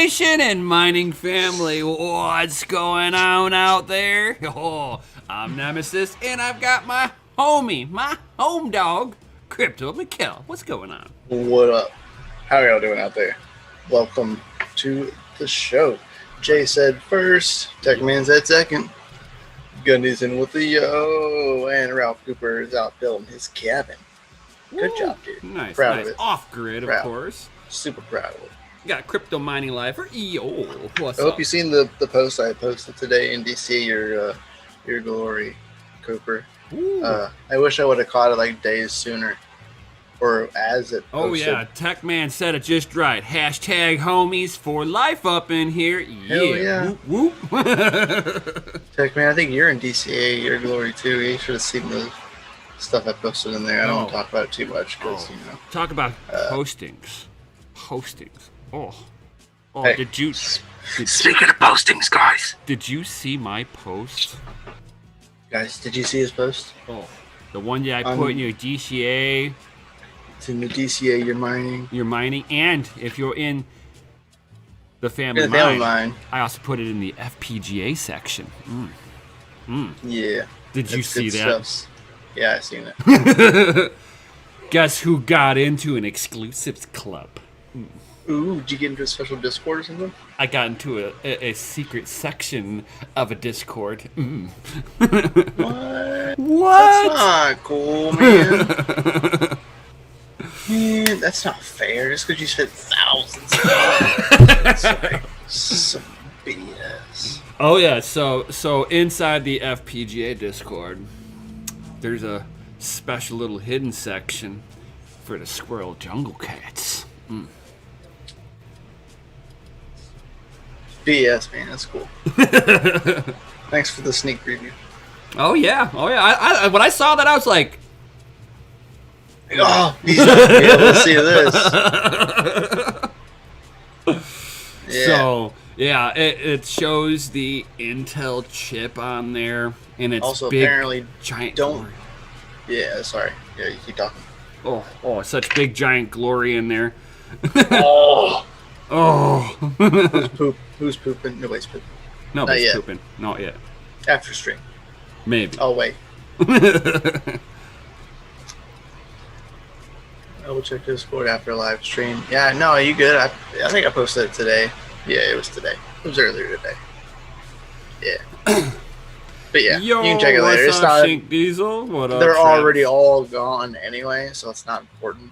Nation and mining family, what's going on out there? Oh, I'm Nemesis, and I've got my homie, my home dog, Crypto Mikkel. What's going on? What up? How y'all doing out there? Welcome to the show. Jay said first, Techman said second. Gundy's in with the yo, and Ralph Cooper is out building his cabin. Good job, dude. Nice, proud nice. of it. Off grid, of course. Super proud of it. Got Crypto Mining Live for EO. What's I up? hope you've seen the post I posted today in DCA, your glory, Cooper. I wish I would have caught it like days sooner. Or as it posted. Oh yeah, Techman said it just right. Hashtag homies for life up in here. Hell yeah. Whoop, whoop. Techman, I think you're in DCA, your glory too. You should have seen the stuff I posted in there. I don't want to talk about it too much because, you know. Talk about postings. Oh, hey, did you... Speaking of postings, guys. Did you see my post? Guys, did you see his post? Oh, the one that I put in your DCA. It's in the DCA, you're mining. And if you're in the family mine, I also put it in the FPGA section. Yeah. Did you see that? Stuff. Yeah, I seen it. Guess who got into an exclusives club? Ooh, did you get into a special Discord or something? I got into a secret section of a Discord. What? That's not cool, man. Man, that's not fair. Just because you spent thousands of dollars. That's like some BS. Oh yeah, so inside the FPGA Discord, there's a special little hidden section for the squirrel jungle cats. BS, man. That's cool. Thanks for the sneak preview. Oh yeah. I when I saw that, I was like, oh, he's not gonna be able to see this. Yeah. So yeah, it shows the Intel chip on there, and it's also big, apparently giant. Don't. Yeah, sorry. Yeah, you keep talking. Oh, such big giant glory in there. Oh. Who's pooping? Nobody's pooping. Nobody's pooping. Not yet. After stream. Maybe. Oh, wait. I will check Discord after live stream. Yeah, no, you good? I think I posted it today. Yeah, it was today. It was earlier today. Yeah. But yeah, Yo, you can check it later. What's It's up, not. Shink Diesel? What up, They're Travis? already all gone anyway, so it's not important.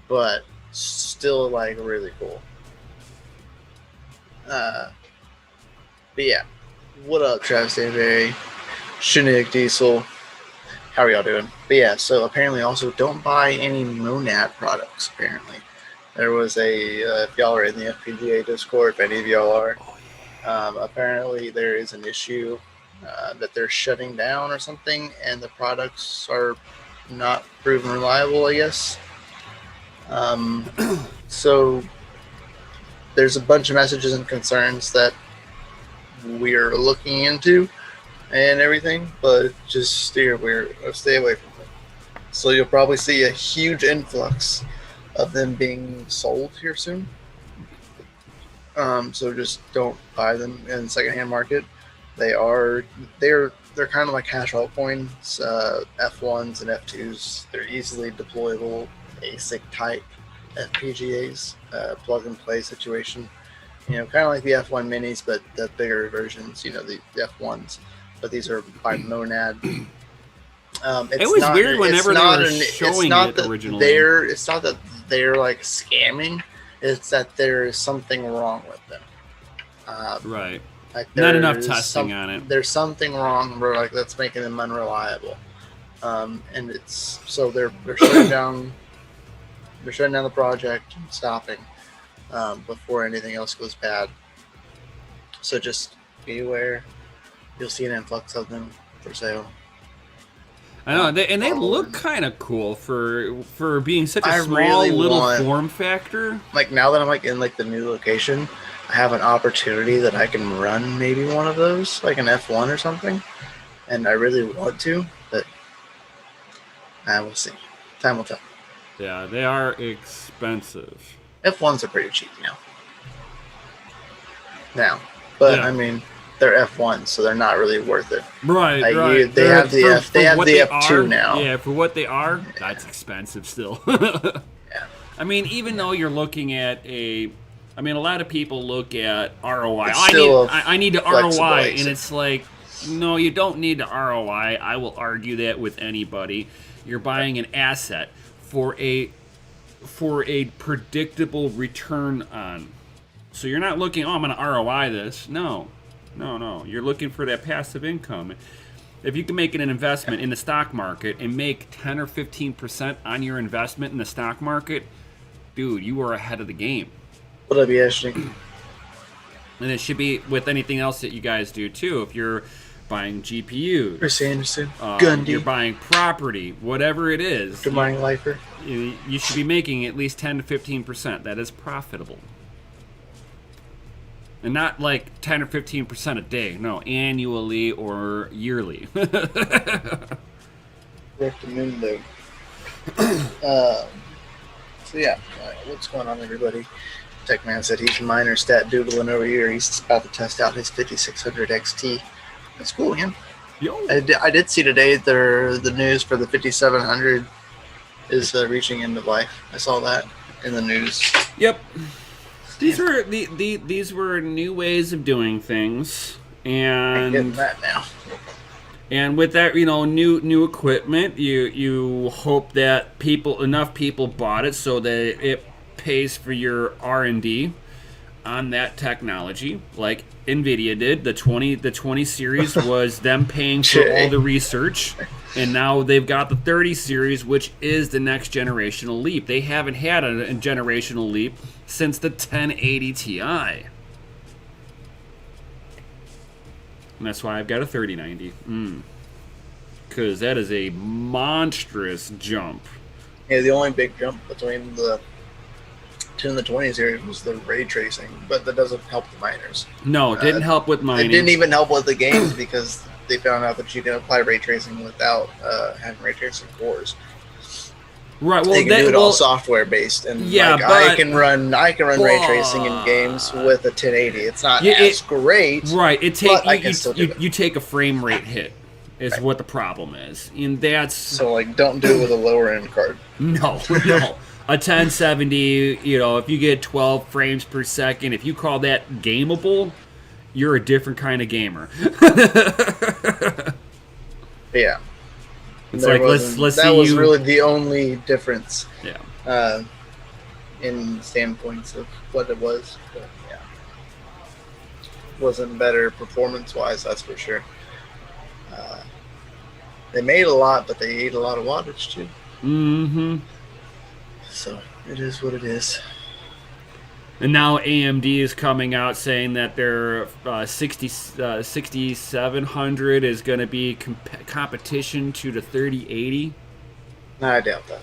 But still, like, really cool. But yeah, what up, Travis Danbury, Chinook Diesel? How are y'all doing? But yeah, so apparently also don't buy any Monad products. Apparently, there was if y'all are in the FPGA Discord, if any of y'all are, apparently there is an issue that they're shutting down or something, and the products are not proven reliable, I guess. So there's a bunch of messages and concerns that we're looking into and everything, but just stay away from them. So you'll probably see a huge influx of them being sold here soon. So just don't buy them in the secondhand market. They're kind of like hash altcoins, F1s and F2s. They're easily deployable ASIC type FPGAs, plug and play situation. You know, kind of like the F1 minis, but the bigger versions. You know, the F1s, but these are by Monad. It was weird whenever they were showing it originally. It's not that they're like scamming. It's that there is something wrong with them. Right. Like not enough testing on it. There's something wrong where like that's making them unreliable. And it's so they're shutting down. They're shutting down the project and stopping before anything else goes bad. So just be aware. You'll see an influx of them for sale. I know, they look kind of cool for being such a small really little form factor. Like now that I'm like in like the new location, I have an opportunity that I can run maybe one of those, like an F1 or something, and I really want to, but I will see. Time will tell. Yeah, they are expensive. F1s are pretty cheap now. now. But Yeah. I mean, they're F1, so they're not really worth it. Right, Like, right. they have the F2 are, now. Yeah, for what they are, that's expensive still. Yeah. I mean, even though you're looking at a lot of people look at ROI. It's still I need the flexible ROI, exit. and it's like, no, you don't need the ROI. I will argue that with anybody. You're buying an asset for a predictable return on. So you're not looking, I'm going to ROI this. No. You're looking for that passive income. If you can make an investment in the stock market and make 10 or 15% on your investment in the stock market, dude, you are ahead of the game. Would that be interesting? And it should be with anything else that you guys do too. If you're buying GPUs, Chris Anderson, you're Gundy, buying property, whatever it is, you're buying Lifer. you should be making at least 10 to 15%. That is profitable. And not like 10 or 15% a day. No, annually or yearly. Recommendo. So yeah, what's going on, everybody? Techman said he's minor stat doodling over here. He's about to test out his 5600 XT. That's cool, man. Yo. I did see today the news for the 5700 is reaching end of life. I saw that in the news. Yep. These were new ways of doing things, I'm getting and that now. with that, new equipment, you hope that enough people bought it so that it pays for your R&D on that technology, like Nvidia did. The 20 series was them paying for all the research, and now they've got the 30 series, which is the next generational leap. They haven't had a generational leap since the 1080 Ti. And that's why I've got a 3090. Because that is a monstrous jump. Yeah, the only big jump between the 10 and the 20 series was the ray tracing, but that doesn't help the miners. No, it didn't help with mining. It didn't even help with the games because they found out that you can apply ray tracing without having ray tracing cores. Right. Well, they can do it all software based, and yeah, like, but I can run ray tracing in games with a 1080. It's not as great, right? You take a frame rate hit, is right. What the problem is, and that's so like don't do it with a lower end card. No. A 1070, if you get 12 frames per second, if you call that gameable, you're a different kind of gamer. Yeah. It's like let's see. That was really the only difference. Yeah. In standpoints of what it was, but yeah, wasn't better performance wise. That's for sure. They made a lot, but they ate a lot of wattage too. Mm-hmm. So it is what it is. And now AMD is coming out saying that their 6700 is going to be competition to the 3080. No, I doubt that.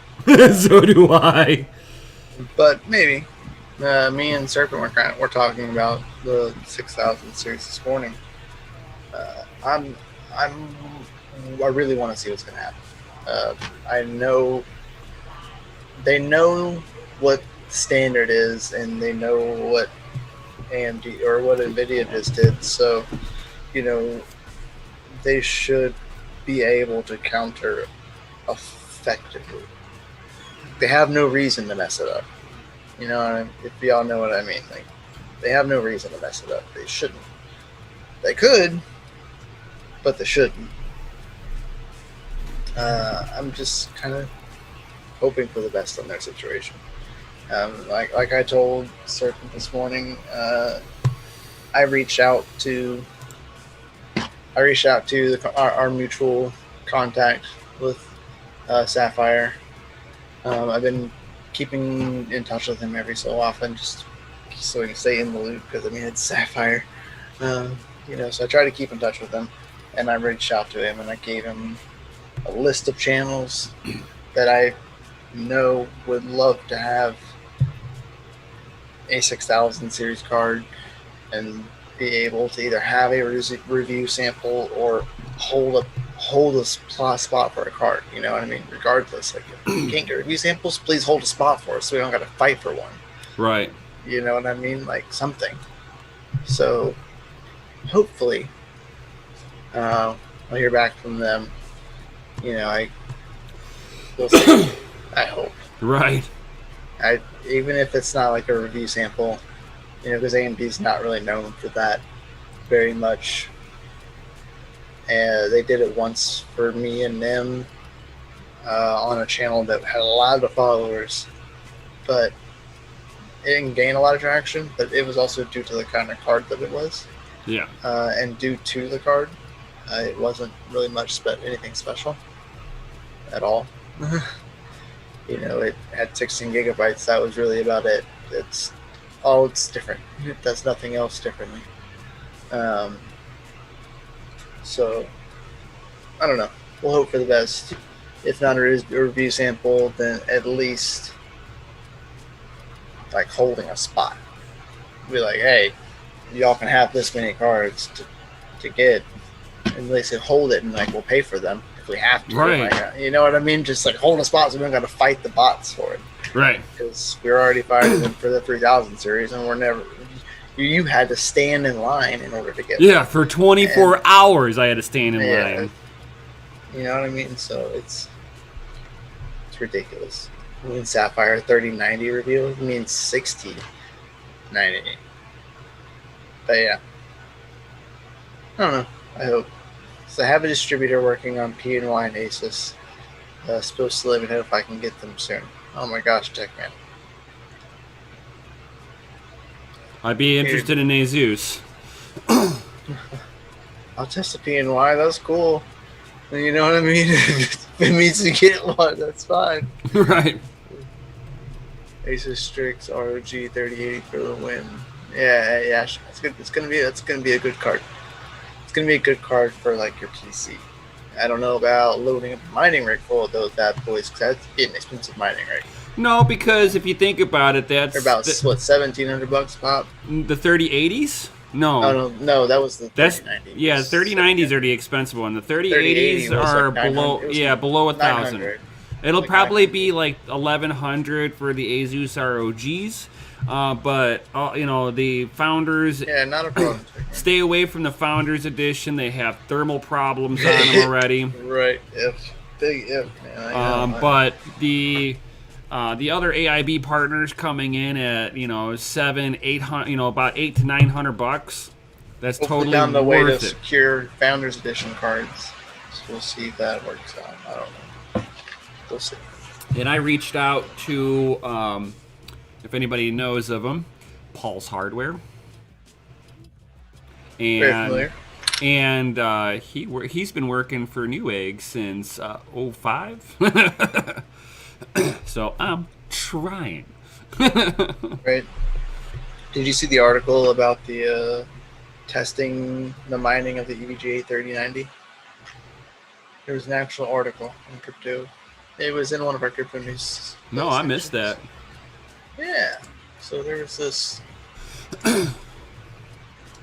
So do I. But maybe. Me and Serpent we're talking about the 6000 series this morning. I really want to see what's going to happen. I know they know what standard is, and they know what AMD or what NVIDIA just did. So, they should be able to counter effectively. They have no reason to mess it up. If y'all know what I mean. Like, they have no reason to mess it up. They shouldn't. They could, but they shouldn't. I'm just kind of hoping for the best on their situation. Like I told Serpent this morning, I reached out to our mutual contact with Sapphire. I've been keeping in touch with him every so often, just so we can stay in the loop, because it's Sapphire. So I try to keep in touch with him, and I reached out to him, and I gave him a list of channels that I know would love to have a 6000 series card and be able to either have a review sample or hold a spot for a card. You know what I mean? Regardless, like, if you can't get review samples, please hold a spot for us so we don't got to fight for one. Right. You know what I mean? Like, something. So hopefully, I'll hear back from them. You know, we'll see. I hope. Right. Even if it's not like a review sample, you know, because AMD's not really known for that very much. And they did it once for me and them on a channel that had a lot of followers, but it didn't gain a lot of traction. But it was also due to the kind of card that it was. Yeah. And due to the card, it wasn't really much anything special at all. You know, it had 16 gigabytes. That was really about it. It's different. It does nothing else differently. So, I don't know. We'll hope for the best. If not a review sample, then at least like holding a spot. Be like, hey, y'all can have this many cards to get. And they said hold it and like we'll pay for them if we have to. Right. Like, you know what I mean? Just like hold a spot so we don't got to fight the bots for it. Right. Because we're already fighting them for the 3000 series and we're never. You had to stand in line in order to get them. Yeah, for 24 hours I had to stand in line. You know what I mean? So it's ridiculous. I mean, Sapphire 3090 reveal means 6090. But yeah. I don't know. I hope. So I have a distributor working on PNY and Asus. Supposed to let me know if I can get them soon. Oh my gosh, Techman. I'd be interested in Asus. I'll test the PNY. That's cool. You know what I mean? If it means to get one, that's fine. Right. Asus Strix ROG 3080 for the win. Yeah. It's good. That's gonna be a good card. It's gonna be a good card for like your PC. I don't know about loading up a mining rig full of those bad boys because that's an expensive mining rig. No, because if you think about it, that's they're about $1,700 pop. The 3080s? No. Oh no, that was the 3090. Yeah, 3090s are the expensive one. The 3080s are like below 1,000. 900. It'll like probably 900. be like 1,100 for the Asus ROGs. But you know, the Founders. Yeah, not a problem. Stay away from the Founders Edition. They have thermal problems on them already. Right. Big if, man. But the other AIB partners coming in at $700-800, about $800 to $900. That's totally down the way worth to it. secure Founders Edition cards. So we'll see if that works out. I don't know. We'll see. And I reached out to, if anybody knows of him, Paul's Hardware. Very familiar. And he's been working for Newegg since 05. So I'm trying. Right. Did you see the article about the testing the mining of the EVGA 3090? There was an actual article on crypto. It was in one of our crypto news. No, I missed that. Yeah. So there was this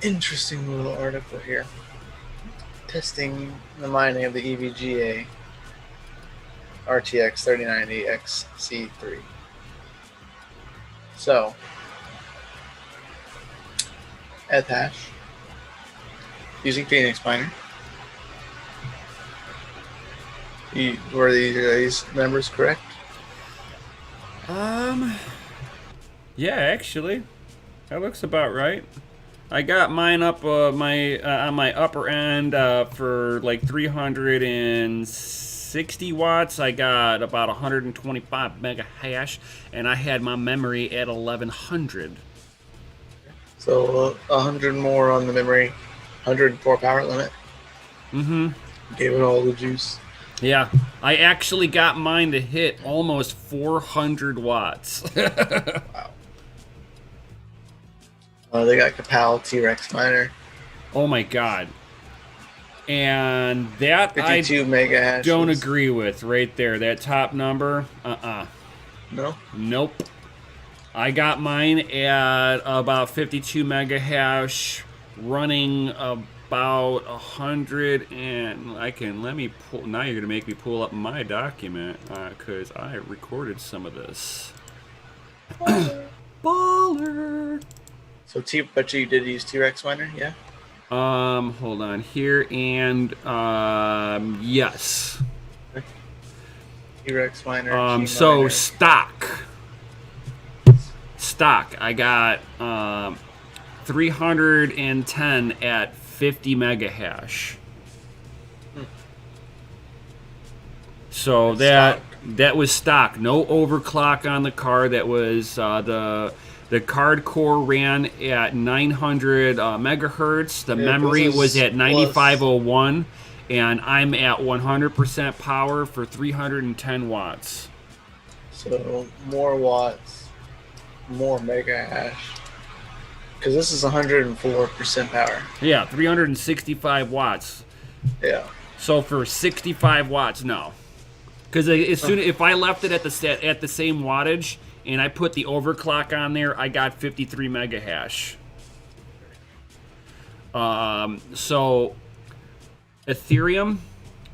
interesting little article here. Testing the mining of the EVGA RTX 3090 XC3. So, Ethash using Phoenix Miner. Were these numbers correct? Yeah, actually, that looks about right. I got mine up on my upper end for like 360 watts. I got about 125 mega hash, and I had my memory at 1100. So 100 more on the memory, 104 power limit. Mm-hmm. Gave it all the juice. Yeah, I actually got mine to hit almost 400 watts. Wow. They got Capal T-Rex miner. Oh my god. And that 52 mega hashes. Don't agree with right there. That top number, No? Nope. I got mine at about 52 mega hash, running about 100, and let me pull. Now you're gonna make me pull up my document because I recorded some of this. Baller. But you did use T-Rex miner, yeah? Hold on here, and yes. T-Rex miner. G So miner. stock. I got 310 at 50 mega hash. So that was stock. No overclock on the card. That was the card core ran at 900 megahertz. The memory was at 9501, and I'm at 100% power for 310 watts. So more watts, more mega hash. Because this is 104% power. Yeah, 365 watts. Yeah. So for 65 watts, no. Because if I left it at the same wattage and I put the overclock on there, I got 53 mega hash. So Ethereum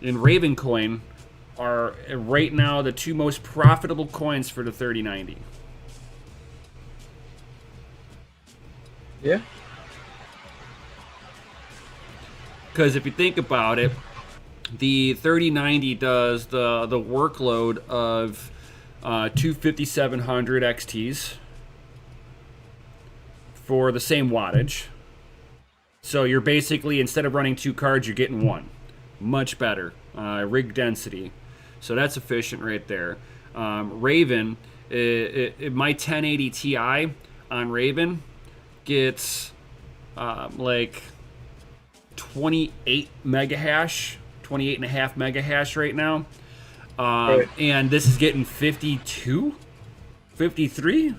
and Ravencoin are right now the two most profitable coins for the 3090. Yeah. Because if you think about it, the 3090 does the workload of two 5700 XTs for the same wattage. So you're basically, instead of running two cards, you're getting one. Much better. Rig density. So that's efficient right there. Raven, my 1080 Ti on Raven gets like 28 mega hash, 28 and a half mega hash right now. Right. And this is getting 52, 53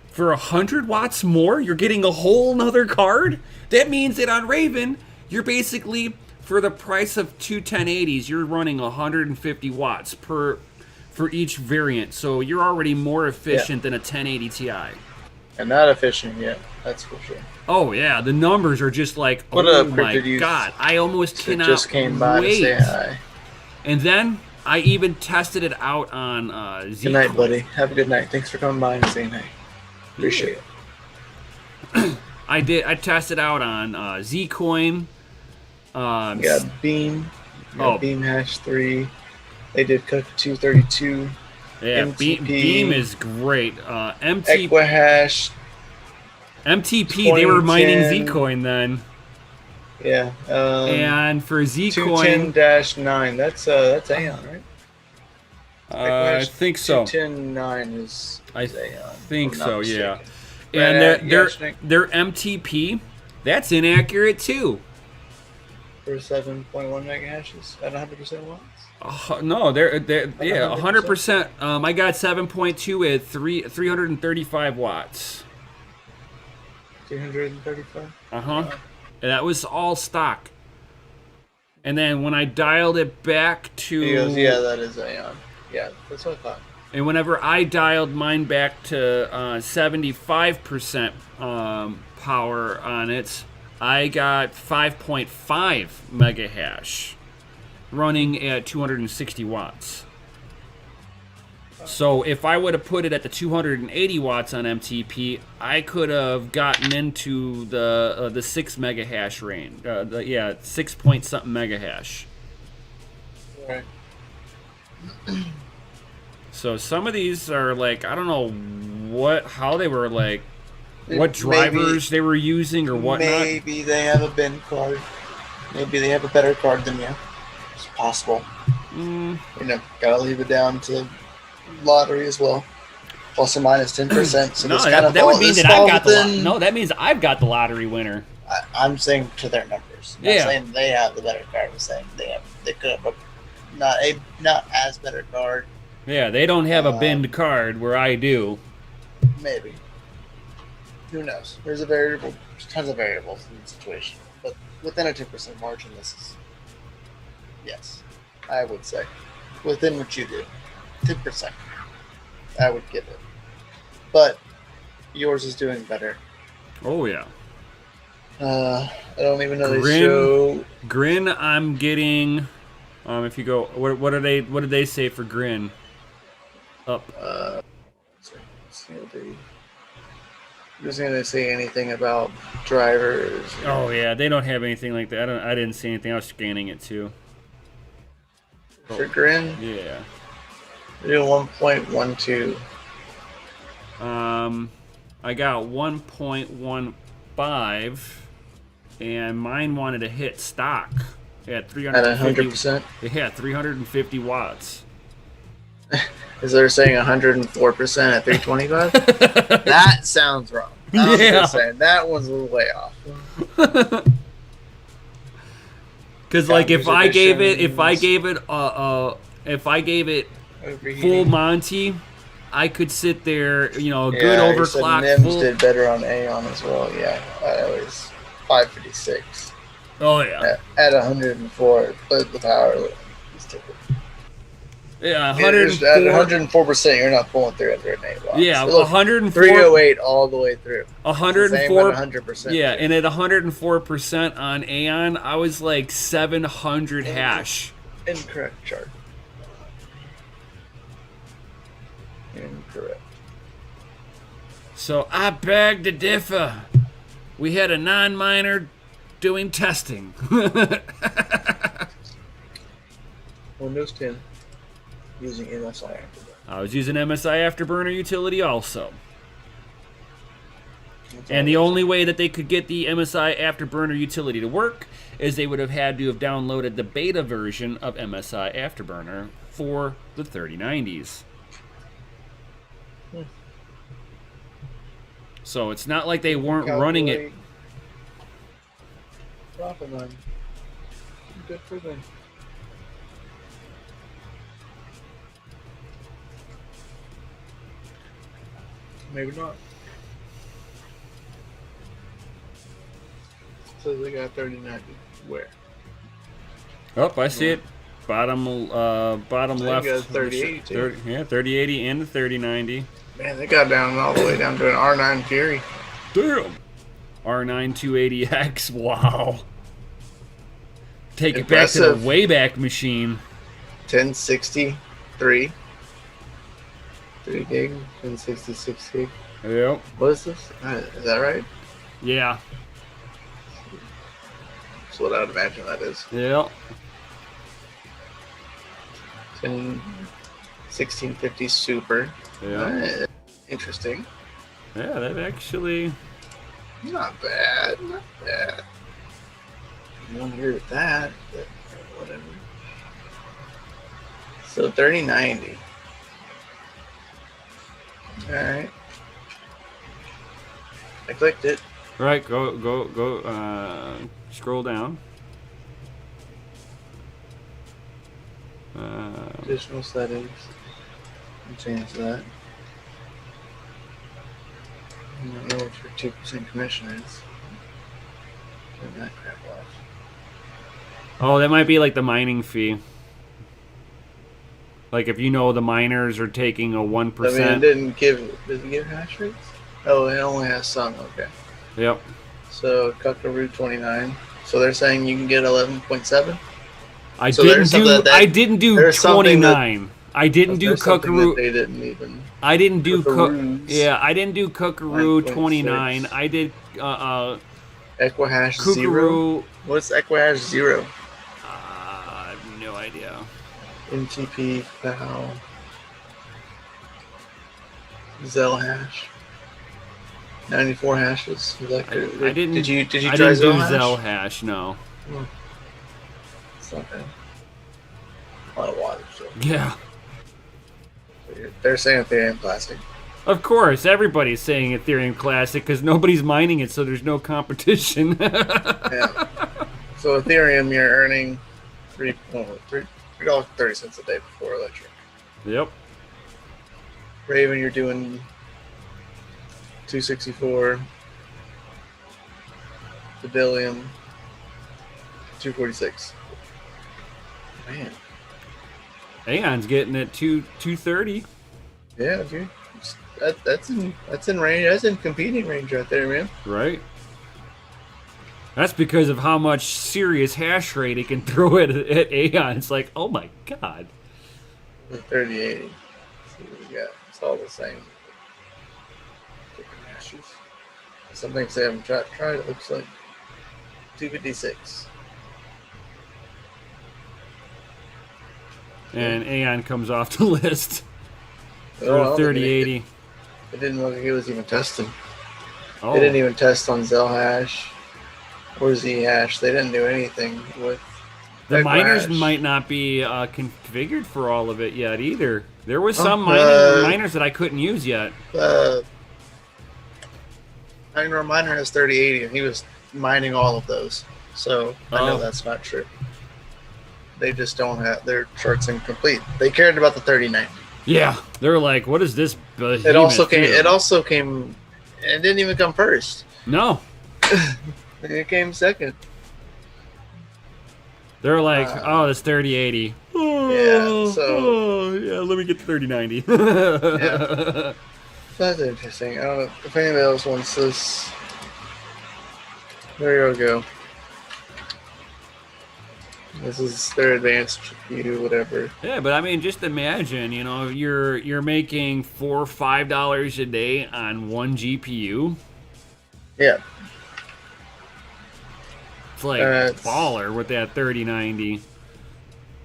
for 100 watts more. You're getting a whole nother card. That means that on Raven, you're basically, for the price of two 1080s, you're running 150 watts for each variant. So you're already more efficient than a 1080 Ti. And not efficient yet, that's for sure. Oh yeah, the numbers are just like, What oh up, my Cryptid Youth? god, I almost cannot Just came by wait. to say hi. And then I even tested it out on Zcoin. Good night, buddy. Have a good night. Thanks for coming by and saying hi. Appreciate it. I tested out on Zcoin. You got Beam. You got Oh. Beam Hash 3. They did Cook 232. Yeah, MTP, Beam is great. Equihash. MTP, they were mining 2010. Zcoin then. Yeah. And for Zcoin, 210-9. That's Aeon, right? I think so. 210-9 is Aeon. Think if I'm not so, yeah. mistaken. And Yashnik their MTP, that's inaccurate too. for 7.1 mega hashes at 100% watts. No, they're yeah, 100%. I got 7.2 at 335 watts. 335. And that was all stock. And then when I dialed it back to, He goes, yeah, that is Aeon. Yeah, that's what I thought. and whenever I dialed mine back to 75% power on it, I got 5.5 mega hash, running at 260 watts. So if I would have put it at the 280 watts on MTP, I could have gotten into the 6 mega hash range. 6 point something mega hash. Right. So some of these are like, I don't know how they were like, what drivers they were using or whatnot. Maybe they have a bin card. Maybe they have a better card than you. It's possible. You know, gotta leave it down to lottery as well. Plus or minus 10%. So No, this kind of that would mean that I've got within, no. That means I've got the lottery winner. I'm saying to their numbers. I'm Yeah. not saying they have the better card. I'm saying they could have not as better card. Yeah, they don't have a binned card where I do. Maybe. Who knows? There's tons of variables in the situation. But within a 10% margin, this is, yes, I would say. Within what you do. 10%. I would give it. But yours is doing better. Oh yeah. I don't even know they show. Grin, I'm getting. If you go, what did they say for Grin? Up. Let's see what they. Just gonna say anything about drivers. Oh yeah, they don't have anything like that. I didn't see anything. I was scanning it too. For Grin, Yeah. we do 1.12. I got 1.15, and mine wanted to hit stock. It had At 350. 100%. It had 350 watts. Is they're saying 104% at 325? That sounds wrong. I'm Yeah. just saying that one's a little way off. Because like if I gave it full Monty, I could sit there, good overclock. Nims Full. did better on Aeon as well. Yeah, it was 556 Oh yeah. at 104, but the power is typical. Yeah, At 104. 104%, you're not pulling 308 watts. Yeah, So look, 104. 308 all the way through. 104. 100%. Yeah, and at 104% on Aeon, I was like 700 hash. Incorrect chart. Incorrect. So I beg to differ. We had a non-miner doing testing. Windows 10 using MSI Afterburner. I was using MSI Afterburner utility also. And the only way that they could get the MSI Afterburner utility to work is they would have had to have downloaded the beta version of MSI Afterburner for the 3090s. So it's not like they weren't running it. Profit line. Good for them. Maybe not. So they got 3090. Where? Oh, I see it. Bottom left. got 3080 too. 3080 and the 3090. Man, they got down all the way down to an R9 Fury. Damn. R9 280X. Wow. Take Impressive. it back to the Wayback Machine. 1063. 3 gig, 1066 gig. Yep. What is this? Is that right? Yeah. That's what I would imagine that is. Yep. 1650 Super. Yeah. Interesting. Yeah, that actually. Not bad. Not bad. I don't agree with that, but whatever. So 3090. Alright. I clicked it. Right. Go. Scroll down. Additional settings. Change that. I don't know what your 2% commission is. Turn that crap off. Oh, that might be like the mining fee. Like if the miners are taking a 1%. I mean, it didn't give. Does it give hash rates? Oh, it only has some. Okay. Yep. So Cuckaroo 29. So they're saying you can get 11.7. I didn't do 29. I didn't do Cuckaroo. They didn't even. I didn't do Cuckaroos. I didn't do Cuckaroo 9.6. 29. I did Equihash 0. Cuckaroo. What's Equihash 0? I have no idea. MTP FAL. Zell hash. 94 hashes. Is that good? I didn't. Did you I try didn't Zell do hash? Zell hash. No. It's not bad. A lot of water. So Yeah. they're saying Ethereum Classic. Of course, everybody's saying Ethereum Classic because nobody's mining it, so there's no competition. Yeah. So Ethereum, you're earning $3.30 a day before electric. Yep. Raven, you're doing 264. Debilium, 246. Man. Aeon's getting at 230. Yeah, dude. That's in range. That's in competing range right there, man. Right. That's because of how much serious hash rate it can throw at Aeon. It's like, oh my god. 3080. See what we got. It's all the same. Different hashes. Some things they haven't tried. It looks like 256. And Aeon comes off the list Oh, for 3080. It didn't look like it was even testing. Oh, They didn't even test on Zelhash or Zhash. They didn't do anything with the miners Equihash. might not be configured for all of it yet either. There was some miners that I couldn't use yet. Ignore Miner has 3080, and he was mining all of those. So I know Oh. that's not true. They just don't have their charts incomplete. They cared about the 3090. Yeah, they're like, what is this? It also came. It also came. It didn't even come first. No, It came second. they're like, oh, it's 3080. Yeah, so- yeah, let me get the 3090. Yeah. That's interesting. I don't know if anybody else wants this. There you go. This is their advanced GPU, whatever. Yeah, but I mean, just imagine, you know, you're making $4 or $5 a day on one GPU. Yeah. It's like That's- baller with that 3090.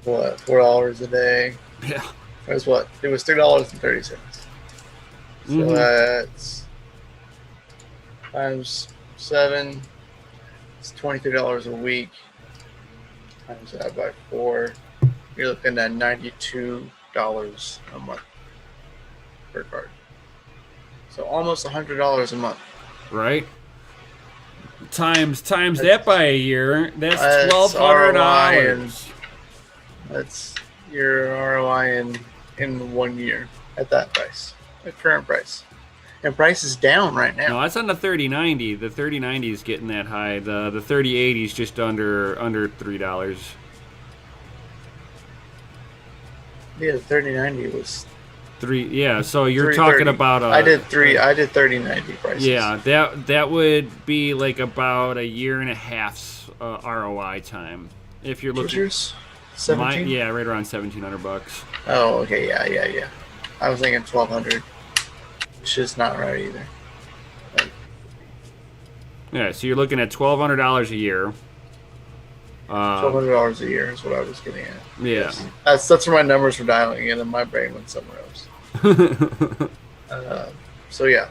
What? $4 a day. Yeah. That's what? It was $3.30. So Mhm. that's times 7. It's $23 a week. Times that by 4. You're looking at $92 a month per card. So almost $100 a month. Right? Times that by a year, that's That's $1,200. That's your ROI in 1 year at that price, at current price. And price is down right now. No, that's on the 3090. The 3090 is getting that high. The 3080 is just under $3. Yeah, the 3090 was Yeah, so you're talking 330. about I did 3090 prices. Yeah, that would be like about a year and a half's ROI time if you're looking. Futures? 17? Yeah, right around $1,700. Oh, okay, yeah. I was thinking 1200. It's just not right either. Yeah, so you're looking at $1,200 a year. $1,200 a year is what I was getting at. Yeah. Yes. That's where my numbers were dialing in, and my brain went somewhere else. So yeah,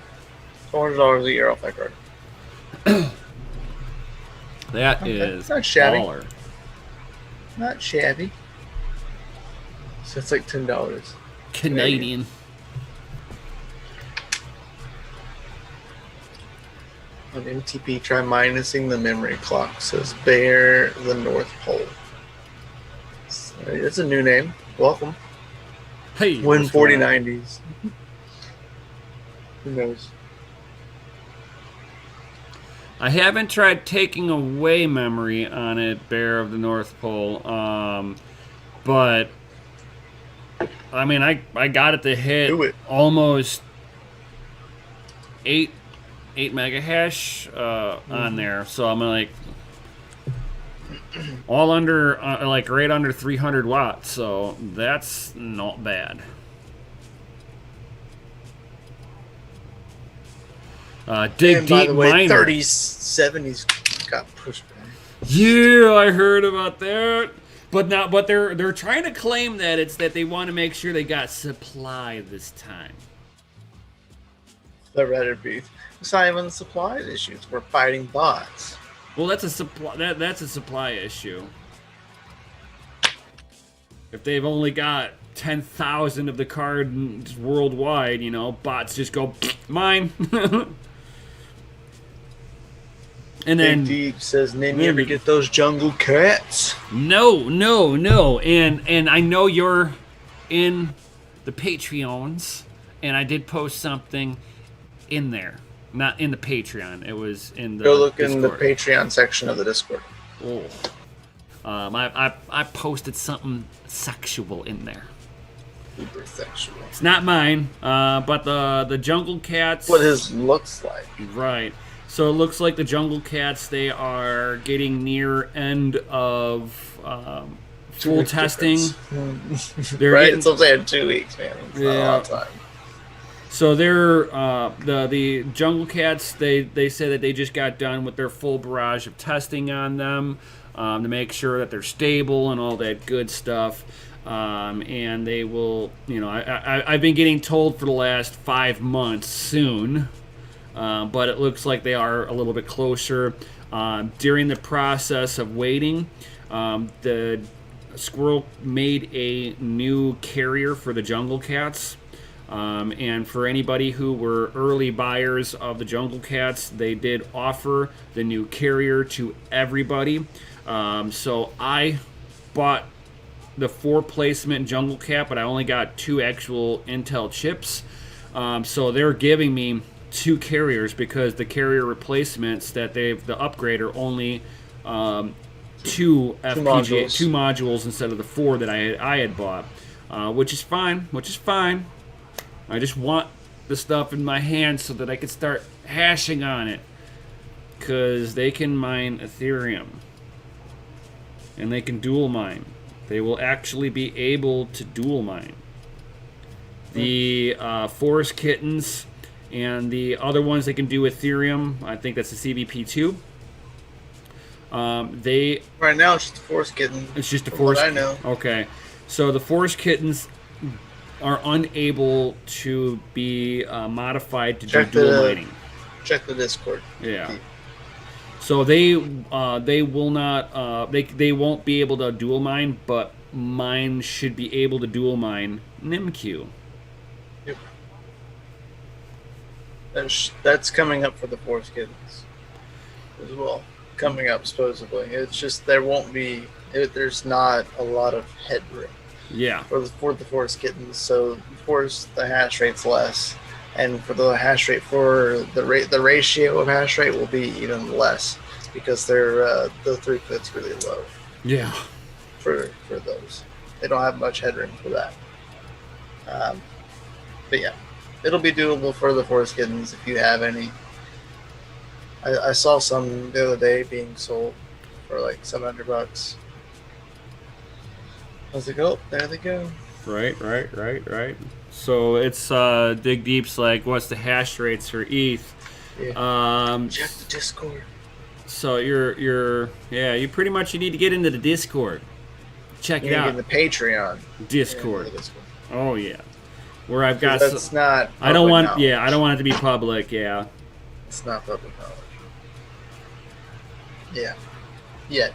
$400 a year off that card. That Okay, is not shabby. baller. Not shabby. So it's like $10. Canadian. On MTP, try minusing the memory clock. Says Bear the North Pole. So it's a new name. Welcome. Hey, Win what's going on? 4090s. Who knows? I haven't tried taking away memory on it, Bear of the North Pole, but I mean, I got it to hit Do it. almost 8 mega hash on there, so I'm like all under like right under 300 watts, so that's not bad. Dig And by deep the way, miner. 3070s got pushed back. Yeah, I heard about that. But they're trying to claim that it's that they want to make sure they got supply this time. The Reddit beef. It's not even the supply issues. We're fighting bots. Well, that's a supply that's a supply issue. If they've only got 10,000 of the cards worldwide, you know, bots just go mine. And then Big Deep says, "Nin, you ever get those jungle cats?" no, and I know you're in the Patreons, and I did post something in there, not in the Patreon. It was in the Go look in the Discord. Patreon section of the Discord. Oh. I posted something sexual in there. Super sexual. It's not mine, but the Jungle Cats. What his looks like. Right. So it looks like the Jungle Cats, they are getting near end of full testing. They're Right? getting- It's only had 2 weeks, man. It's not a lot of time. So they're the Jungle Cats. They said that they just got done with their full barrage of testing on them to make sure that they're stable and all that good stuff. And they will, I've been getting told for the last 5 months soon, but it looks like they are a little bit closer. During the process of waiting, the Squirrel made a new carrier for the Jungle Cats. And for anybody who were early buyers of the Jungle Cats, they did offer the new carrier to everybody. So I bought the 4 placement Jungle Cat, but I only got 2 actual Intel chips. So they're giving me 2 carriers because the carrier replacements that the upgrade are only 2 FPGA, 2 modules instead of the 4 that I had bought, which is fine. I just want the stuff in my hand so that I can start hashing on it, because they can mine Ethereum and they can dual mine. They will actually be able to dual mine. The Forest Kittens and the other ones they can do Ethereum. I think that's the CBP2. They right now it's just the Forest Kitten. It's just the Forest. I know. Okay, so the Forest Kittens are unable to be modified to do dual mining. Check the Discord. Yeah. So they will not they won't be able to dual mine, but mine should be able to dual mine NIMQ. Yep. That's coming up for the Forest Kittens as well. Coming up supposedly. It's just there won't be. There's not a lot of headroom. Yeah. For the Forest Kittens, so of course the hash rate's less, and for the hash rate for the ratio of hash rate will be even less because the throughput's really low. Yeah. For those, they don't have much headroom for that. But yeah, it'll be doable for the Forest Kittens if you have any. I saw some the other day being sold for like $700. I was like, oh, there they go. Right. So it's Dig Deep's like, what's the hash rates for ETH? Yeah. Check the Discord. So you pretty much need to get into the Discord. Check it out. In the Patreon. Discord. Oh yeah. Where I've got. That's not. I don't want. Knowledge. Yeah, I don't want it to be public. Yeah. It's not public knowledge. Yeah. Yet.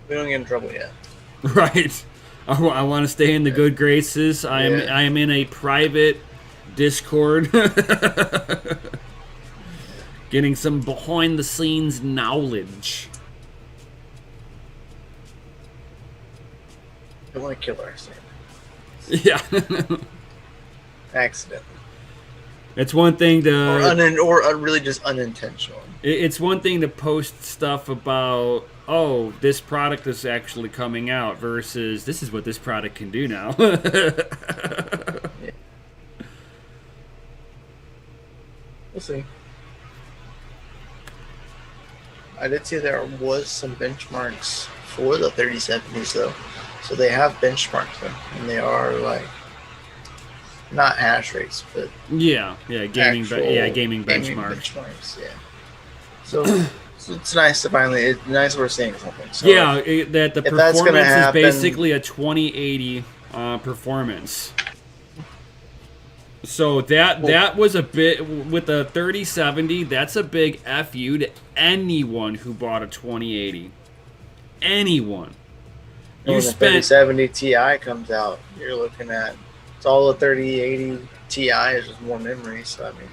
We don't get in trouble yet. Right. I want to stay in the good graces. I am in a private Discord. Getting some behind the scenes knowledge. I want to kill our Sam. Yeah. Accidentally. It's one thing to or really just unintentional. It's one thing to post stuff about, oh, this product is actually coming out versus this is what this product can do now. Yeah. We'll see. I did see there was some benchmarks for the 3070s though. So they have benchmarks them, and they are like not hash rates, but gaming benchmarks. Yeah. So it's nice to finally. It's nice we're seeing something. So that the performance is basically a 2080 performance. So that was a bit with the 3070. That's a big FU to anyone who bought a 2080. Anyone. When the 3070 Ti comes out, you're looking at it's all the 3080 Ti is just more memory. So I mean.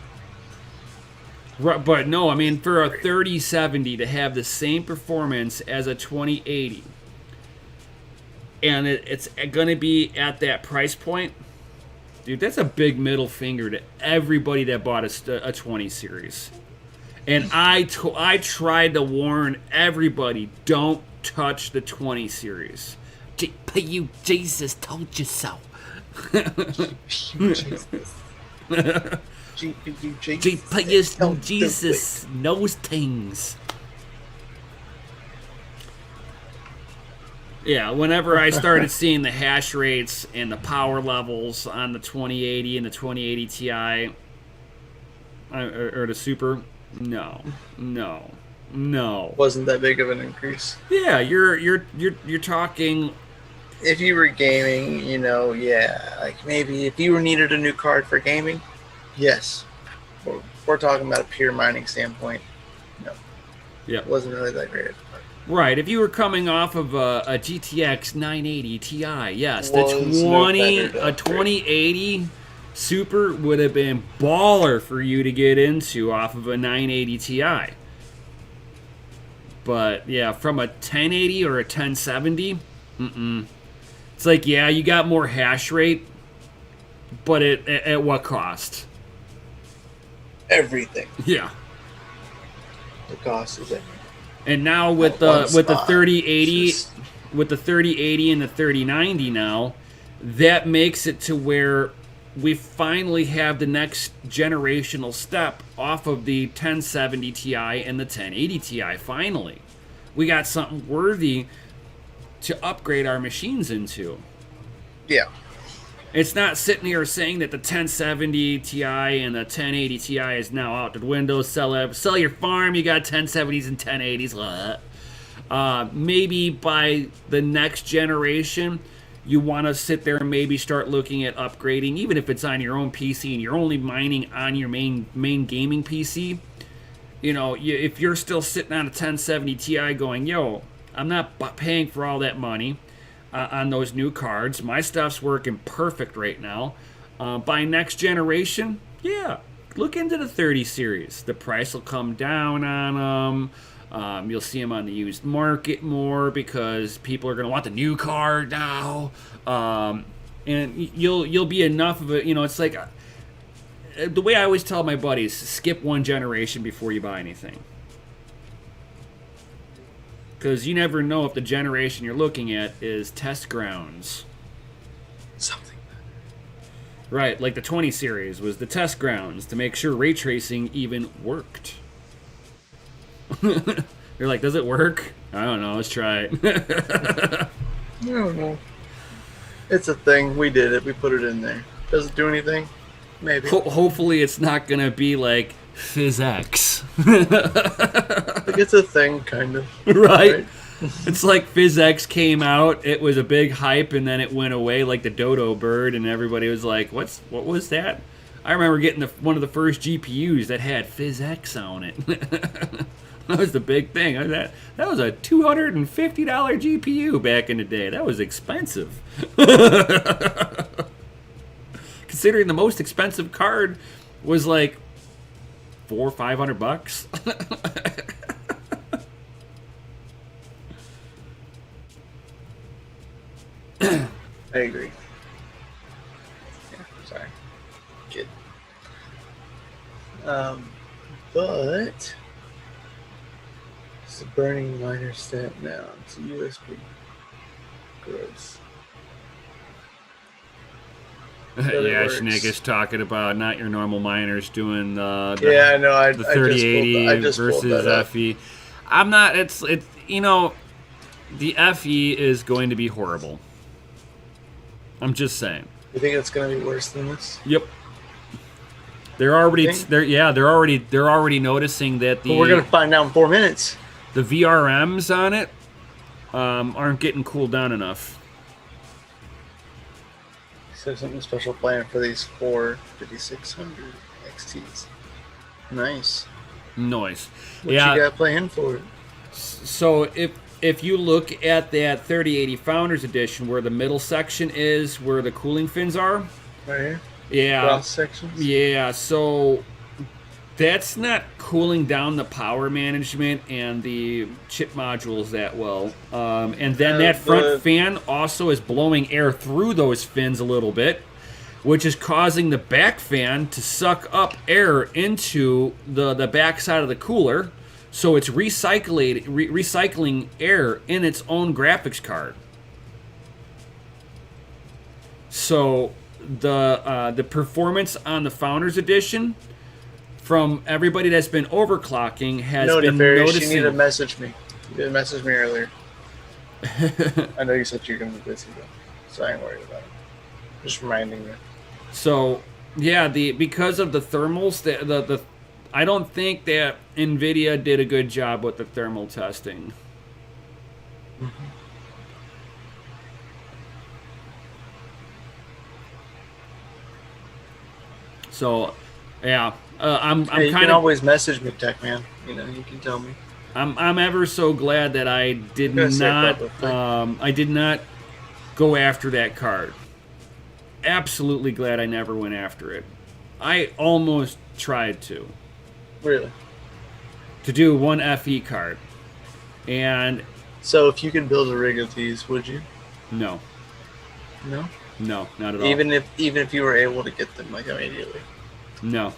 Right, but no, I mean for a 3070 to have the same performance as a 2080, and it's going to be at that price point, dude, that's a big middle finger to everybody that bought a 20 series. And I tried to warn everybody, don't touch the 20 series. GPU Jesus told you so. GPU Jesus knows things. Yeah, whenever I started seeing the hash rates and the power levels on the 2080 and the 2080 Ti or the Super, no. Wasn't that big of an increase. Yeah, you're talking. If you were gaming, like maybe if you were needed a new card for gaming, yes. We're talking about a pure mining standpoint. No. Yeah. It wasn't really that great. Right, if you were coming off of a GTX 980 Ti, yes, the Was no better to a 2080 Super would have been baller for you to get into off of a 980 Ti. But yeah, from a 1080 or a 1070, it's like, yeah, you got more hash rate, but at what cost? Everything. Yeah. The cost is everything. And now with the 3080, with the 3080 and the 3090 now, that makes it to where we finally have the next generational step off of the 1070 Ti and the 1080 Ti. Finally, we got something worthy to upgrade our machines into. Yeah. It's not sitting here saying that the 1070 Ti and the 1080 Ti is now out the window. Sell your farm. You got 1070s and 1080s. Maybe by the next generation, you want to sit there and maybe start looking at upgrading, even if it's on your own PC and you're only mining on your main gaming PC. If you're still sitting on a 1070 Ti going, yo, I'm not paying for all that money on those new cards. My stuff's working perfect right now. By next generation, yeah, look into the 30 series. The price will come down on them. You'll see them on the used market more because people are going to want the new card now. And you'll be enough of it. It's like the way I always tell my buddies: skip one generation before you buy anything. Because you never know if the generation you're looking at is test grounds. Something. Right, like the 20 series was the test grounds to make sure ray tracing even worked. You're like, does it work? I don't know, let's try it. I don't know. It's a thing. We did it. We put it in there. Does it do anything? Maybe. Hopefully it's not going to be like PhysX. Like it's a thing, kind of. Right? It's like PhysX came out, it was a big hype, and then it went away like the dodo bird, and everybody was like, what was that? I remember getting one of the first GPUs that had PhysX on it. That was the big thing. That was a $250 GPU back in the day. That was expensive. Considering the most expensive card was like $400 or $500. I agree. Yeah, sorry. Kid. But it's a burning miner stamp now. It's a USB. Gross. Yeah, Schnick is talking about not your normal miners doing the yeah, I know. The 3080 I just versus FE. I'm not. It's the FE is going to be horrible. I'm just saying. You think it's going to be worse than this? Yep. They're already noticing that But we're going to find out in 4 minutes. The VRMs on it aren't getting cooled down enough. So something special planned for these 4 5600 XTs. Nice. Noise. What you got planned for it? So if you look at that 3080 Founders Edition, where the middle section is, where the cooling fins are. Right here? Yeah. Cross sections? Yeah, so that's not cooling down the power management and the chip modules that well. And then that front fan also is blowing air through those fins a little bit, which is causing the back fan to suck up air into the back side of the cooler. So it's recycling air in its own graphics card. So the performance on the Founders Edition, from everybody that's been overclocking, has been noticing. You need to message me. You did message me earlier. I know you said you're gonna be busy though, so I ain't worried about it. Just reminding you. So yeah, because of the thermals, the I don't think that NVIDIA did a good job with the thermal testing. So, yeah, I'm Hey, you kind can of always message me, Tech Man. You know, you can tell me. I'm ever so glad that I did gonna say not publicly. I did not go after that card. Absolutely glad I never went after it. I almost tried to Really. do one FE card, and So if you can build a rig of these, would you? no, No. no, not at all. Even if you were able to get them like immediately. No.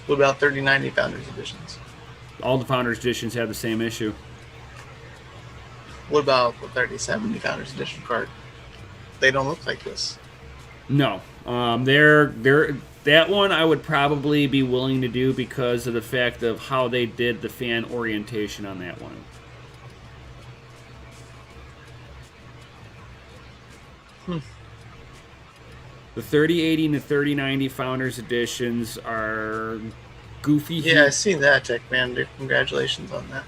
What about 3090 Founders Editions? All the Founders Editions have the same issue. What about the 3070 Founders Edition card? They don't look like this. No. They're that one I would probably be willing to do because of the fact of how they did the fan orientation on that one. The 3080 and the 3090 Founders Editions are goofy. Yeah, I see that, Tech Man. Dude, congratulations on that.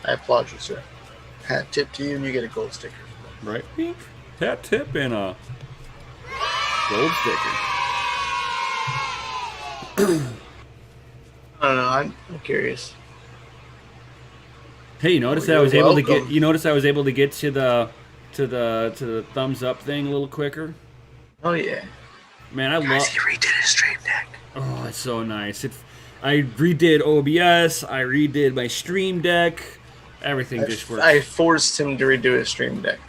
I applaud you, sir. Hat tip to you, and you get a gold sticker. Right? Pink. Hat tip and a gold sticker. I don't know. I'm curious. Hey, you notice that I You're was able to get. welcome. You notice I was able to get to the thumbs up thing a little quicker. Oh yeah. Man, I love. He redid his stream deck. Oh, it's so nice. I redid OBS. I redid my stream deck. Everything just works. I forced him to redo his stream deck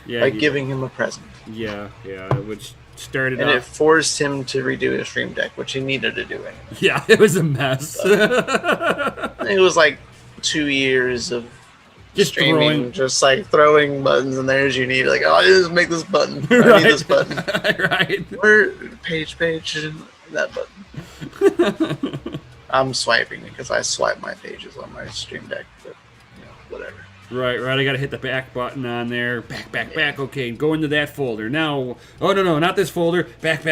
Yeah, by you- giving him a present, Yeah, which started and it off. forced him to redo his stream deck, which he needed to do anyway. Yeah, it was a mess. It was like 2 years of Just streaming, throwing- just like throwing buttons, and there's you need like, oh, just make this button. I need this button. Right. Where page that button. I'm swiping because I swipe my pages on my stream deck, but whatever. Right. I gotta hit the back button on there. Back. Okay, go into that folder now. Oh no, not this folder. Back.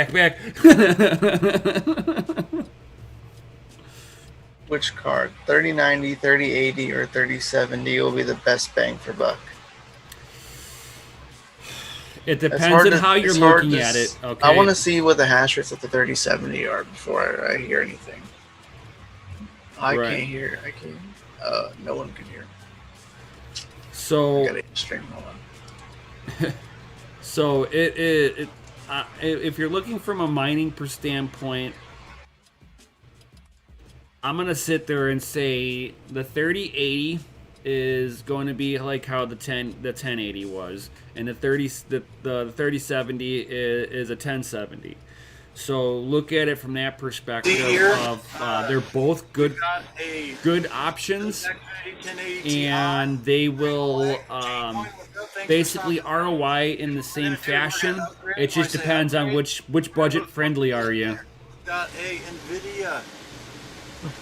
Which card? 3090, 3080, or 3070 will be the best bang for buck. It It's depends hard on to- how you're it's hard looking to at s- it. Okay. I want to see what the hash rates at the 3070 are before I hear anything. I Right. can't hear. I can't. No one can hear. I So gotta stream. Hold on. So if you're looking from a mining standpoint, I'm gonna sit there and say the 3080 is going to be like how the 1080 was, and the 3070 is a 1070. So look at it from that perspective of they're both good options, and they will basically ROI in the same fashion. It just depends on which budget friendly are you. Got a NVIDIA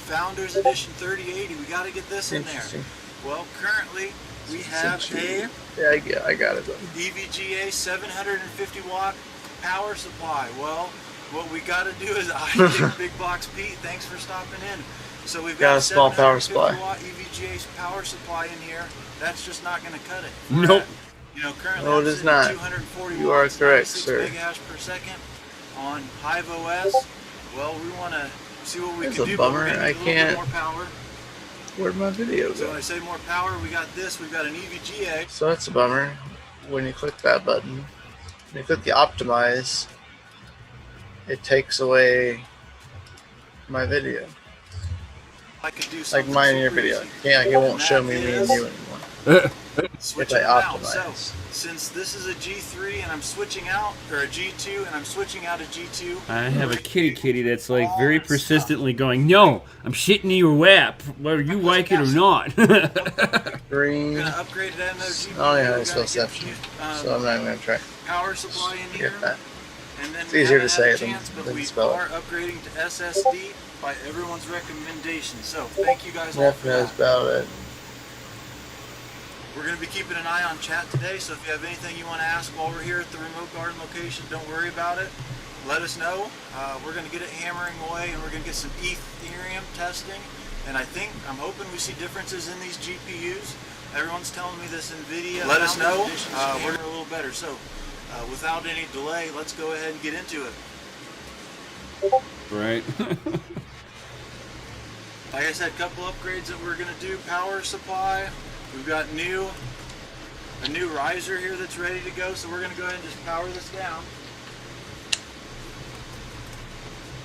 Founders Edition 3080. We got to get this in there. Interesting. Well, currently we have a Yeah, I got it. EVGA 750 watt power supply. Well, what we got to do is I Big Box Pete. Thanks for stopping in. So we've got Got a small power supply. 750 watt EVGA power supply in here. That's just not going to cut it. Nope. You know, currently No, I'm it is sitting at not. 240 You are watts, correct, 96 sir. megahash per second on Hive OS. Well, we want to see what we That's can a do. but we're bummer. gonna need I a little bit can't- more power. Where'd my video So when go? I say more power, we got this. We've got an EVGA. So that's a bummer. When you click that button, when you click the optimize, it takes away my video. I could do Like something mine in your super video. easy. Yeah, it won't And show that me is and you anymore. switch If I them out. optimize. So since this is a G3 and I'm switching out, or a G2 and I'm switching out a G2. I have a kitty that's like very persistently going, no, I'm shitting in your lap, whether you like it or not. Green. We're gonna upgrade that another GPU. I don't know how to We spell gotta get Seption, the, so I'm not even gonna try. power supply in here. Get that. And then It's we easier to haven't say had a than- chance, but than we spell it. are upgrading to SSD by everyone's recommendation. So thank you guys all Neff for knows that. about it. We're going to be keeping an eye on chat today, so if you have anything you want to ask while we're here at the remote garden location, don't worry about it. Let us know. We're going to get it hammering away, and we're going to get some Ethereum testing. And I'm hoping we see differences in these GPUs. Everyone's telling me this NVIDIA. Let us know. We're a little better. So without any delay, let's go ahead and get into it. Right. Like I said, a couple upgrades that we're going to do. Power supply. We've got a new riser here that's ready to go. So we're going to go ahead and just power this down.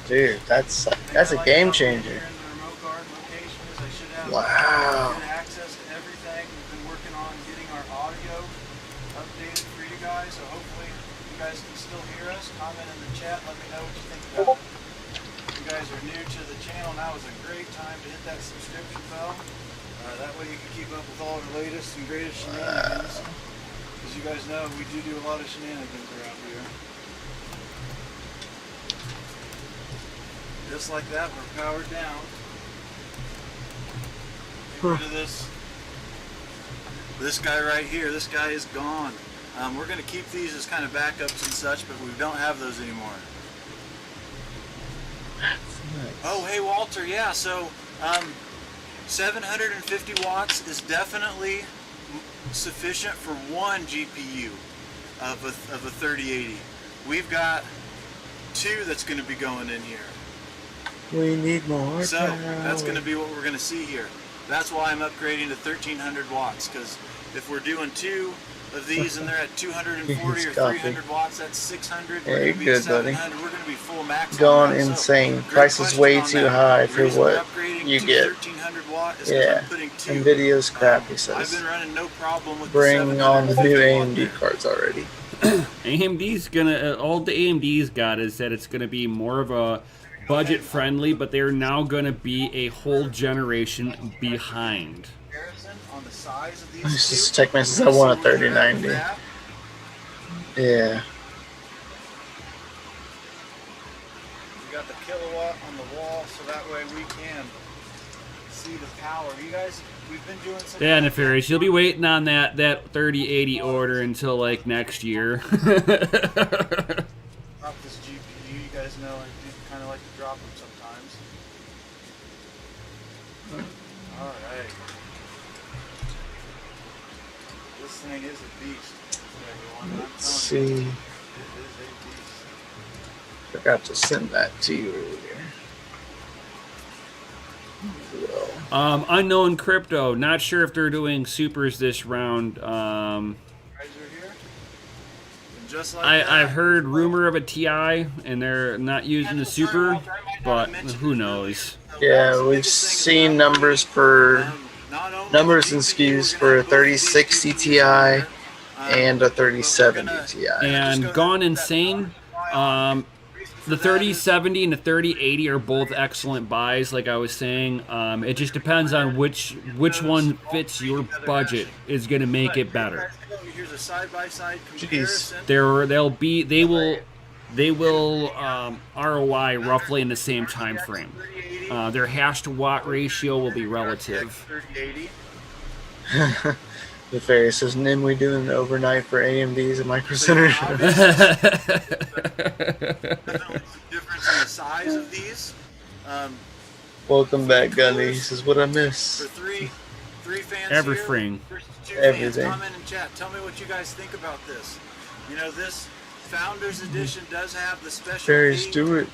Dude, that's a game changer. Wow. Good access to everything. We've been working on getting our audio updated for you guys, so hopefully you guys can still hear us. Comment in the chat, let me know what you think about it. If you guys are new to the channel, now is a great time to hit that subscription bell. That way you can keep up with all the latest and greatest shenanigans. As you guys know, we do a lot of shenanigans around here. Just like that, we're powered down. Get rid of this guy right here. This guy is gone. We're going to keep these as kind of backups and such, but we don't have those anymore. Nice. Oh, hey Walter, yeah, so 750 watts is definitely sufficient for one GPU of a 3080. We've got two that's going to be going in here. We need more. So that's going to be what we're going to see here. That's why I'm upgrading to 1300 watts, because if we're doing two of these and they're at 240 or 300 watts, that's 600. Yeah, you're good, buddy. We're going to be full max. Going on that. insane. So, Price is way too high for what you get. 1300 watt is Yeah, I'm putting two. NVIDIA's crap, he I've says. been running no problem with Bring on the new 750 watt AMD there. cards already. AMD's gonna, all the AMD's got is that it's gonna be more of a budget friendly, but they're now gonna be a whole generation behind. On the size of these This is two. Techman says I want a 3090. Yeah. We got the kilowatt on the wall, so that way we can see the power. You guys, we've been doing some. Yeah, Nefarious, you'll be waiting on that 3080 order until like next year. Drop this GPU. You guys know I do kind of like to drop them sometimes. All right. This thing is a beast. Everyone. Let's see. It is a beast. Forgot to send that to you earlier. Well, Unknown Crypto, not sure if they're doing supers this round. Guys are here. And just like I've heard rumor of a TI, and they're not using the super, but who knows? yeah, we've seen numbers for numbers and SKUs for a 3060 Ti and a 3070 Ti. And Gone Insane, the 3070 and the 3080 are both excellent buys, like I was saying. It just depends on which one fits your budget is going to make it better. Here's a side-by-side Jeez. comparison. They will ROI roughly in the same time frame. Their hash to watt ratio will be relative. 3080. The Fairy says, Nim, we doing it overnight for AMDs and Micro Center. Definitely some difference in the size of these. Welcome back, Gunny. He says, what I miss? For three fans Everything. here versus two Everything. fans. Comment in chat. Tell me what you guys think about this. You know, this Founders Edition does have the special Fairies, key. do it.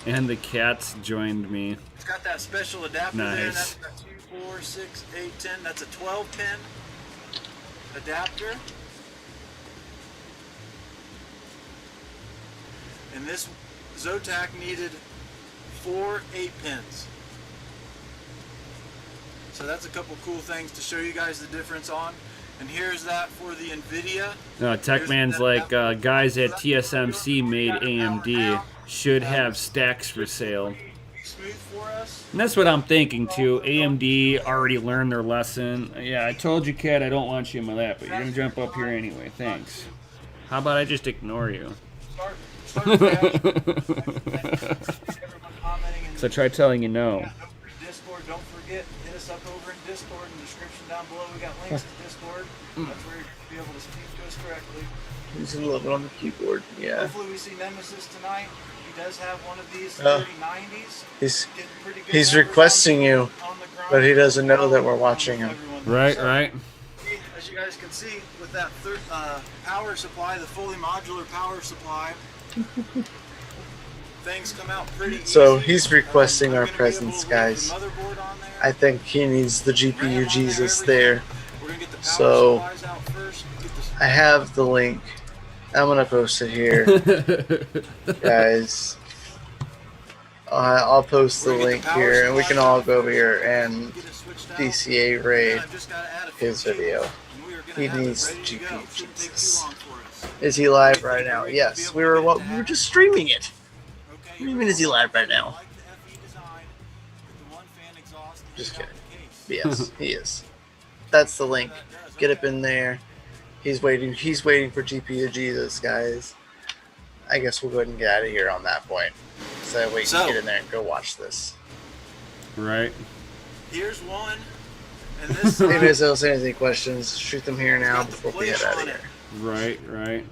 And the cats joined me. It's got that special adapter there. And Nice. that's got 2, 4, 6, 8, 10. That's a 12-pin adapter. And this Zotac needed 4 8-pins. So that's a couple cool things to show you guys the difference on. And here's that for the NVIDIA. Techman's like, guys at TSMC made AMD, should have stacks for sale. Smooth for us. And that's what I'm thinking too. AMD already learned their lesson. Yeah, I told you, Kat, I don't want you in my lap, but you're gonna jump up here anyway. Thanks. How about I just ignore you? Start everyone commenting in So try telling you no. Yeah, Discord. Don't forget, hit us up over in Discord in the description down below. We got links to Discord. That's where you're going to be able to speak to us directly. He's a little bit on the keyboard. Yeah. Hopefully we see Nemesis tonight. He does have one of these 3090s. He's requesting you, but he doesn't know that we're watching him. Right, So, right. as you guys can see, with that power supply, the fully modular power supply, things come out pretty easy. So he's requesting I'm our gonna be able presence, to guys. leave the motherboard on there. I think he needs the GPU Jesus there. We're gonna get the power So supplies out first. I have the link. I'm gonna post it here, guys. I'll post the link here, and we can all go over here and DCA raid his video. He needs GPU Jesus. Is he live right now? Yes, we were just streaming it. What do you mean is he live right now? Just kidding. Yes, he is. That's the link. Get up in there. He's waiting for GPU Jesus, guys. I guess we'll go ahead and get out of here on that point. So we can get in there and go watch this. Right. Here's one. And this If anybody else has any questions, shoot them here now before we get out of here. Right, right.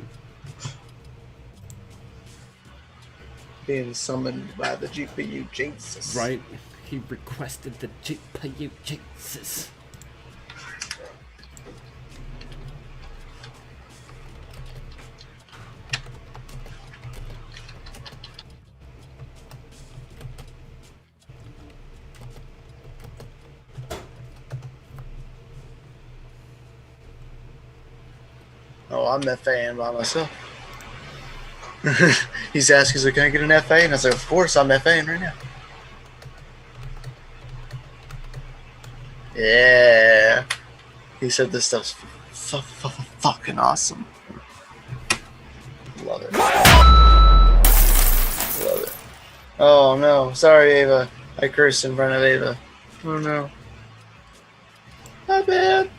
Being summoned by the GPU Jesus. Right. He requested the GPU Jesus. Oh, I'm FAing by myself. He's asking, he's like, can I get an FA? And I was like, of course, I'm FAing right now. Yeah. He said this stuff's fucking awesome. Love it. Love it. Oh, no. Sorry, Ava. I cursed in front of Ava. Oh, no. Not bad.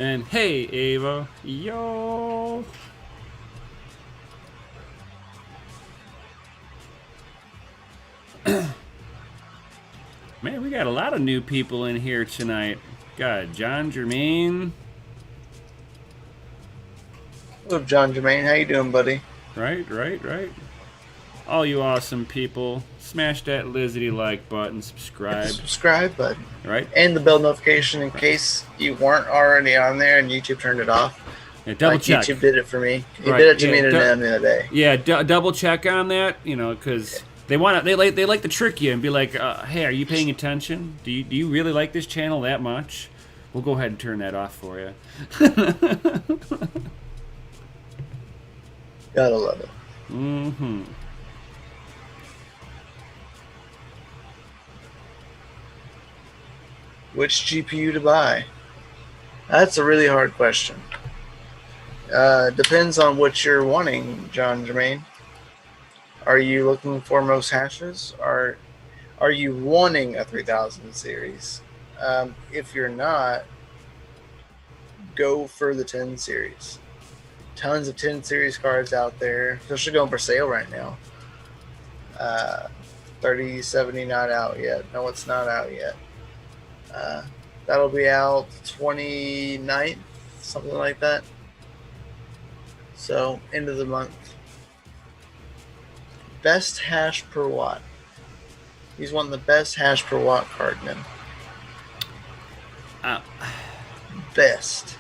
And hey, Ava. Yo. Man, we got a lot of new people in here tonight. Got John Jermaine. What's up, John Jermaine? How you doing, buddy? Right. All you awesome people, smash that Lizzie like button, subscribe. Subscribe button. Right? And the bell notification in case you weren't already on there and YouTube turned it off. Yeah, double like check. YouTube did it for me. He Right, did it to yeah, me the other day. Yeah, double check on that, you know, because they like to trick you and be like, hey, are you paying attention? Do you really like this channel that much? We'll go ahead and turn that off for you. Gotta love it. Mm-hmm. Which GPU to buy? That's a really hard question. Depends on what you're wanting, John Jermaine. Are you looking for most hashes? Or are you wanting a 3000 series? If you're not, go for the 10 series. Tons of 10 series cards out there, especially going for sale right now. 3070 not out yet. No, it's not out yet. That'll be out 29th, something like that. So, end of the month. Best hash per watt. He's one of the best hash per watt cardmen. Best.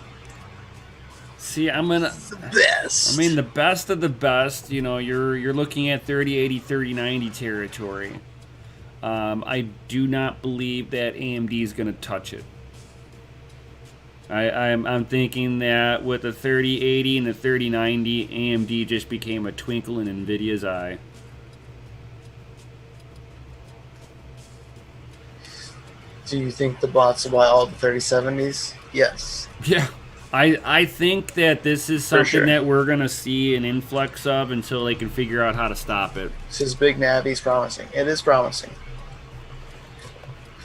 See, I'm gonna. The best. I mean, the best of the best. You know, you're looking at 3080, 3090 territory. I do not believe that AMD is going to touch it. I'm thinking that with the 3080 and the 3090, AMD just became a twinkle in NVIDIA's eye. Do you think the bots will buy all the 3070s? Yes. Yeah. I think that this is For something sure. that we're gonna see an influx of until they can figure out how to stop it. This is big Navi's promising. It is promising.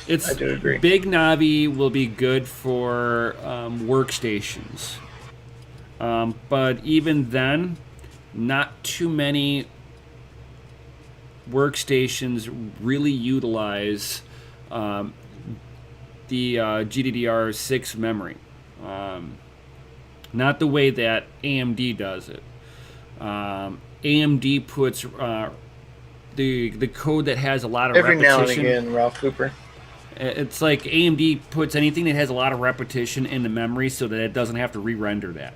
I do agree. Big Navi will be good for workstations, but even then, not too many workstations really utilize the GDDR6 memory. Not the way that AMD does it. AMD puts the code that has a lot of Every repetition. now and again, Ralph Cooper. It's like AMD puts anything that has a lot of repetition into memory so that it doesn't have to re-render that.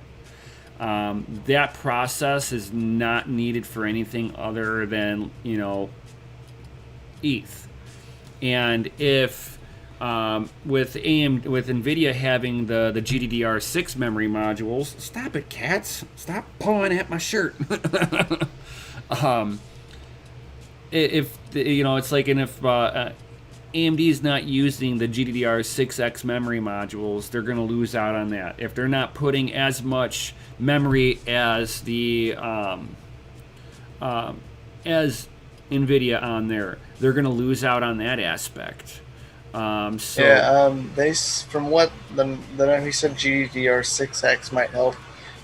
That process is not needed for anything other than, ETH. And if with NVIDIA having the GDDR6 memory modules, stop it, cats! Stop pawing at my shirt. It's like, and if AMD is not using the GDDR6X memory modules, they're going to lose out on that. If they're not putting as much memory as the as NVIDIA on there, they're going to lose out on that aspect. From what he said, GDDR6X might help.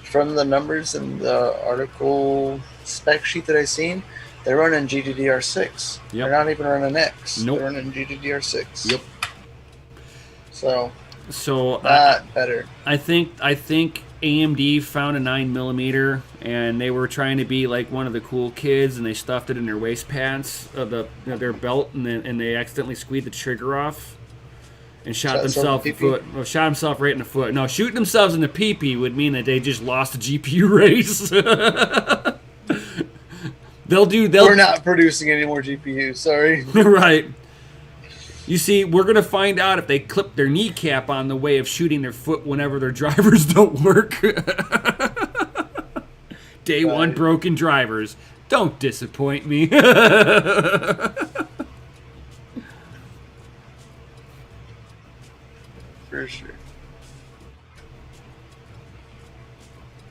From the numbers in the article spec sheet that I seen, they're running GDDR6. Yep. They're not even running X. Nope. They're running GDDR6. Yep. So better. I think AMD found a 9mm and they were trying to be like one of the cool kids, and they stuffed it in their waist pants of their belt, and they accidentally squeezed the trigger off and shot themselves in the foot. Well, shot himself right in the foot. No, shooting themselves in the pee-pee would mean that they just lost a GPU race. We're not producing any more GPUs, sorry. Right. You see, we're going to find out if they clip their kneecap on the way of shooting their foot whenever their drivers don't work. Day one broken drivers. Don't disappoint me. For sure.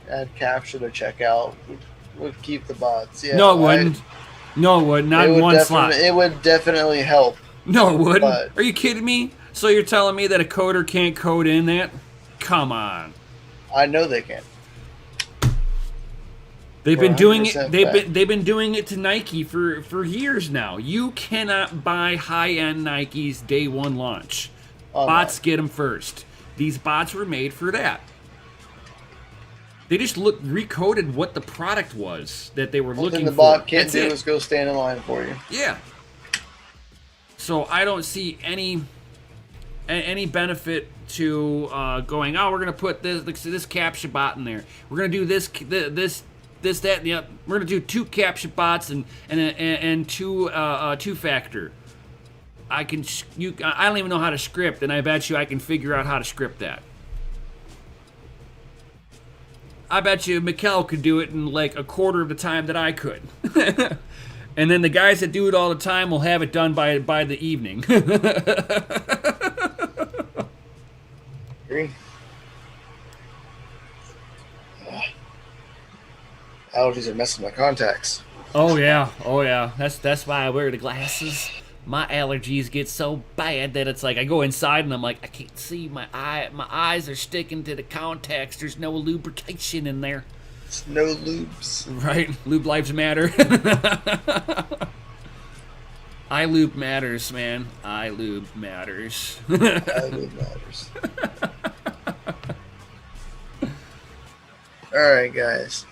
Add capture to checkout would keep the bots. Yeah, no, it wouldn't. No, it would. Not in one slot. It would definitely help. No, it wouldn't. But are you kidding me? So you're telling me that a coder can't code in that? Come on. I know they can. They've been doing it. They've been doing it to Nike for years now. You cannot buy high-end Nikes day one launch. Bots get them first. These bots were made for that. They just recoded what the product was that they were looking for. The bot can't do is go stand in line for you. Yeah. So I don't see any benefit to going, we're going to put this captcha bot in there. We're going to do this, that, and the other. We're going to do 2 captcha bots and 2 two-factor. I don't even know how to script, and I bet you I can figure out how to script that. I bet you Mikkel could do it in like a quarter of the time that I could. And then the guys that do it all the time will have it done by the evening. Agree. Allergies are messing with my contacts. Oh yeah. That's why I wear the glasses. My allergies get so bad that it's like I go inside and I'm like, I can't see, my eyes are sticking to the contacts. There's no lubrication in there. It's no lubes. Right? Lube lives matter. I lube matters, man. I lube matters. I lube matters. Alright, guys.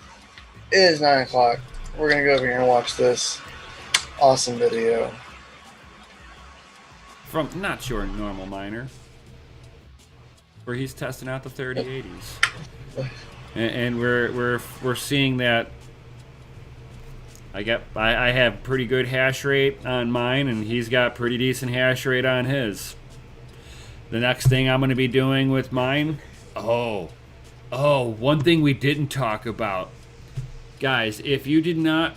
It is 9 o'clock. We're going to go over here and watch this awesome video. From Not Your Normal Miner, where he's testing out the 3080s. And we're seeing that I have pretty good hash rate on mine, and he's got pretty decent hash rate on his. The next thing I'm going to be doing with mine, one thing we didn't talk about, guys. If you did not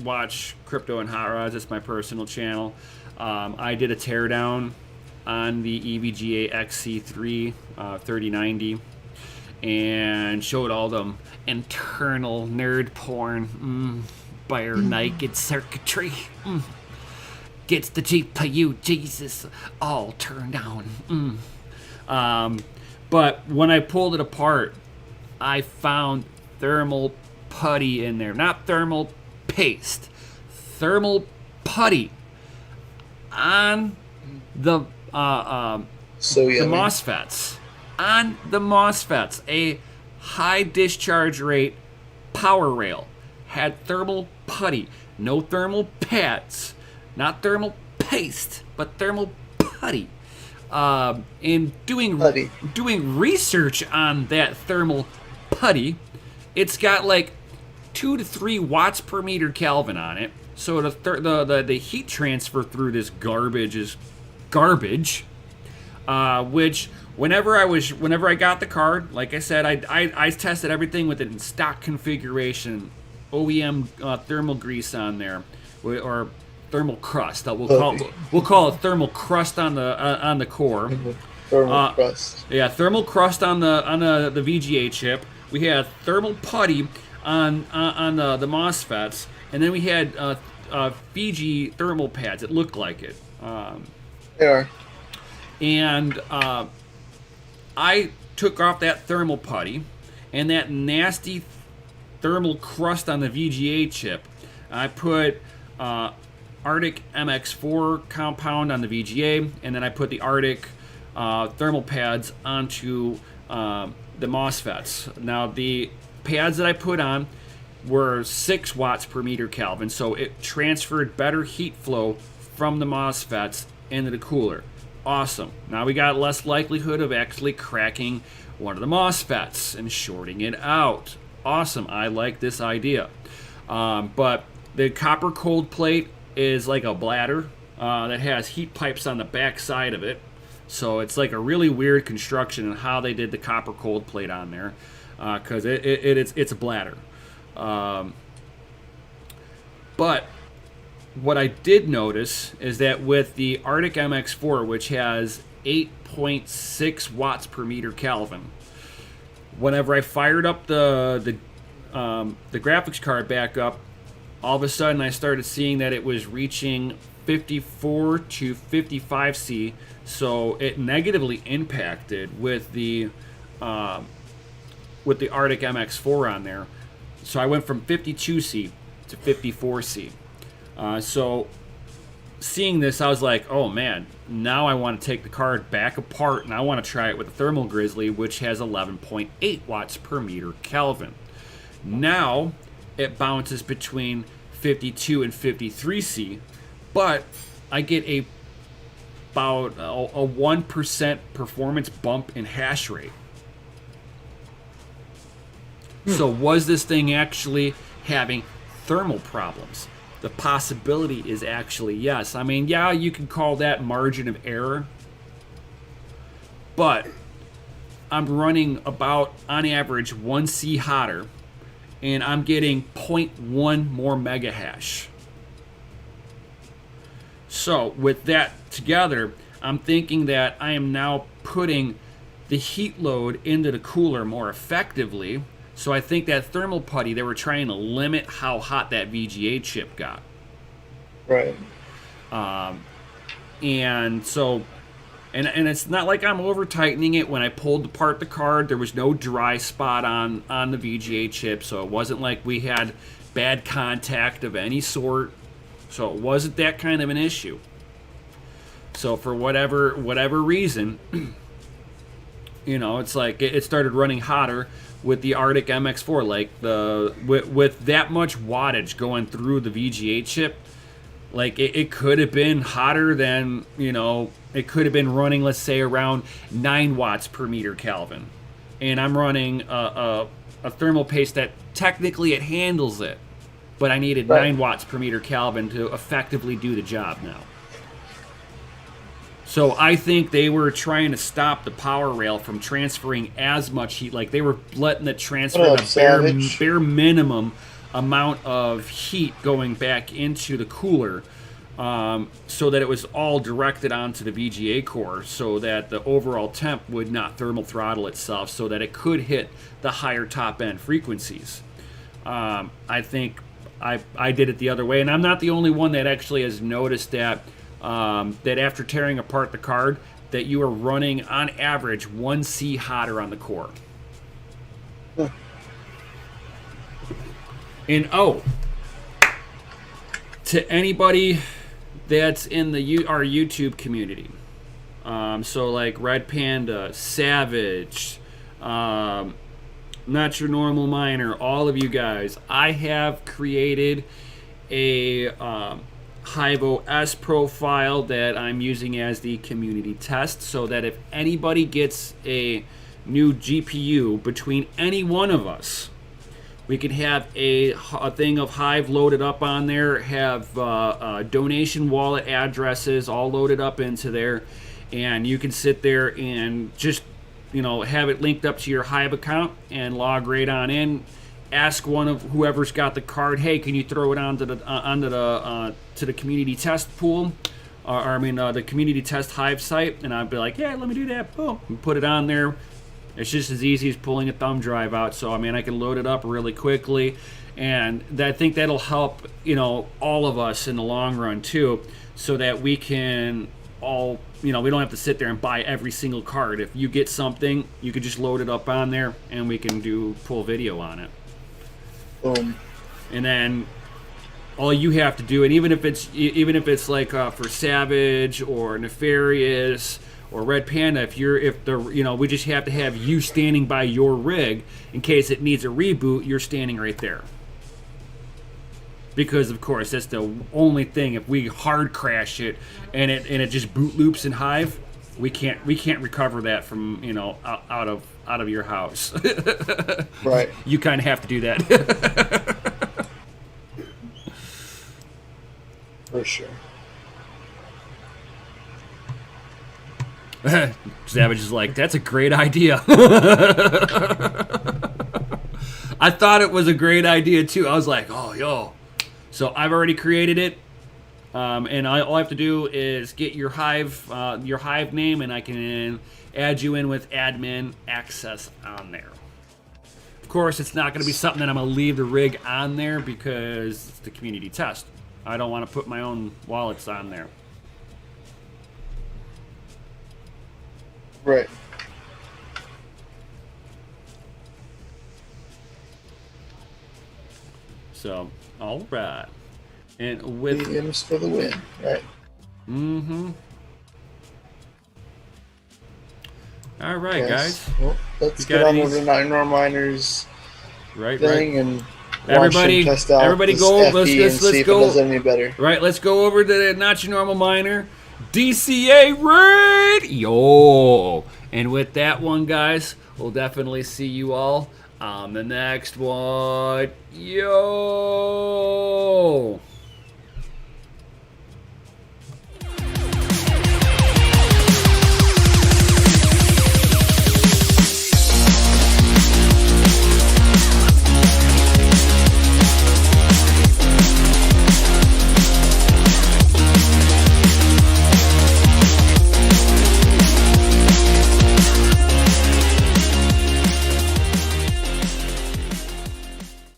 watch Crypto and Hot Rods, it's my personal channel. I did a teardown on the EVGA XC3 3090 and showed all them internal nerd porn, bare naked circuitry. Gets the GPU, Jesus, all turned on. But when I pulled it apart, I found thermal putty in there. Not thermal paste. Thermal putty on the MOSFETs. On the MOSFETs. A high discharge rate power rail had thermal putty. No thermal pads. Not thermal paste, but thermal putty. In doing research on that thermal putty, it's got like 2 to 3 watts per meter Kelvin on it. So the heat transfer through this garbage is garbage. Which whenever I got the card, like I said, I tested everything with it in stock configuration, OEM thermal grease on there, or thermal crust. We'll call it thermal crust on the core. Thermal crust. Yeah, thermal crust on the VGA chip. We had thermal putty on the MOSFETs, and then we had Fiji thermal pads. It looked like it. They are. And I took off that thermal putty and that nasty thermal crust on the VGA chip. I put Arctic MX4 compound on the VGA, and then I put the Arctic thermal pads onto the MOSFETs. Now, the pads that I put on were 6 watts per meter Kelvin, so it transferred better heat flow from the MOSFETs into the cooler. Awesome. Now we got less likelihood of actually cracking one of the MOSFETs and shorting it out. Awesome. I like this idea. But the copper cold plate is like a bladder that has heat pipes on the back side of it. So it's like a really weird construction in how they did the copper cold plate on there, because it's a bladder. But what I did notice is that with the Arctic MX4, which has 8.6 watts per meter Kelvin, whenever I fired up the graphics card back up, all of a sudden I started seeing that it was reaching 54 to 55 C, so it negatively impacted with the Arctic MX4 on there. So I went from 52 C to 54 C. So seeing this, I was like, oh man, now I want to take the card back apart and I want to try it with the Thermal Grizzly, which has 11.8 watts per meter Kelvin. Now it bounces between 52 and 53 C, but I get about a 1% performance bump in hash rate. So was this thing actually having thermal problems? The possibility is actually yes. I mean, yeah, you can call that margin of error, but I'm running about, on average, 1C hotter, and I'm getting 0.1 more mega hash. So with that together, I'm thinking that I am now putting the heat load into the cooler more effectively. So I think that thermal putty, they were trying to limit how hot that VGA chip got. Right. And so, and it's not like I'm over tightening it. When I pulled apart the card, there was no dry spot on the VGA chip, so it wasn't like we had bad contact of any sort. So it wasn't that kind of an issue. So for whatever reason, you know, it's like it started running hotter with the Arctic MX4, like with that much wattage going through the VGA chip, like it could have been hotter than, you know, it could have been running, let's say, around 9 watts per meter Kelvin, and I'm running a thermal paste that technically it handles it, but I needed 9 watts per meter Kelvin to effectively do the job now. So I think they were trying to stop the power rail from transferring as much heat. Like they were letting it transfer the bare minimum amount of heat going back into the cooler so that it was all directed onto the VGA core, so that the overall temp would not thermal throttle itself, so that it could hit the higher top end frequencies. I think I did it the other way, and I'm not the only one that actually has noticed that that after tearing apart the card, that you are running on average 1C hotter on the core. And to anybody that's in our YouTube community, so like Red Panda, Savage, Not Your Normal Miner, all of you guys, I have created a Hive OS profile that I'm using as the community test, so that if anybody gets a new GPU between any one of us, we can have a thing of Hive loaded up on there, have donation wallet addresses all loaded up into there, and you can sit there and just, have it linked up to your Hive account and log right on in. Ask one of whoever's got the card, hey, can you throw it onto the to the community test pool, the community test Hive site, and I'd be like, yeah, let me do that. Boom, and put it on there. It's just as easy as pulling a thumb drive out. So I can load it up really quickly, and I think that'll help all of us in the long run too, so that we can all we don't have to sit there and buy every single card. If you get something, you could just load it up on there, and we can pull video on it. Boom. And then all you have to do, and even if it's like for Savage or Nefarious or Red Panda, we just have to have you standing by your rig in case it needs a reboot. You're standing right there, because of course that's the only thing. If we hard crash it and it just boot loops in Hive, we can't recover that from out of your house. Right. You kind of have to do that. For sure. Savage is like, that's a great idea. I thought it was a great idea too. I was like, oh, yo. So I've already created it. And all I have to do is get your Hive name, and I can add you in with admin access on there. Of course, it's not going to be something that I'm going to leave the rig on there, because it's the community test. I don't want to put my own wallets on there. Right. So, all right. And with DMs for the win, right? Mm-hmm. All right, Yes. guys. Well, let's get on with the Nightmare Miners thing and everybody test out everybody this go. FE Let's and see if go. it does any better. Right, let's go over to the Not Your Normal Miner DCA raid. Yo. And with that one, guys, we'll definitely see you all on the next one. Yo.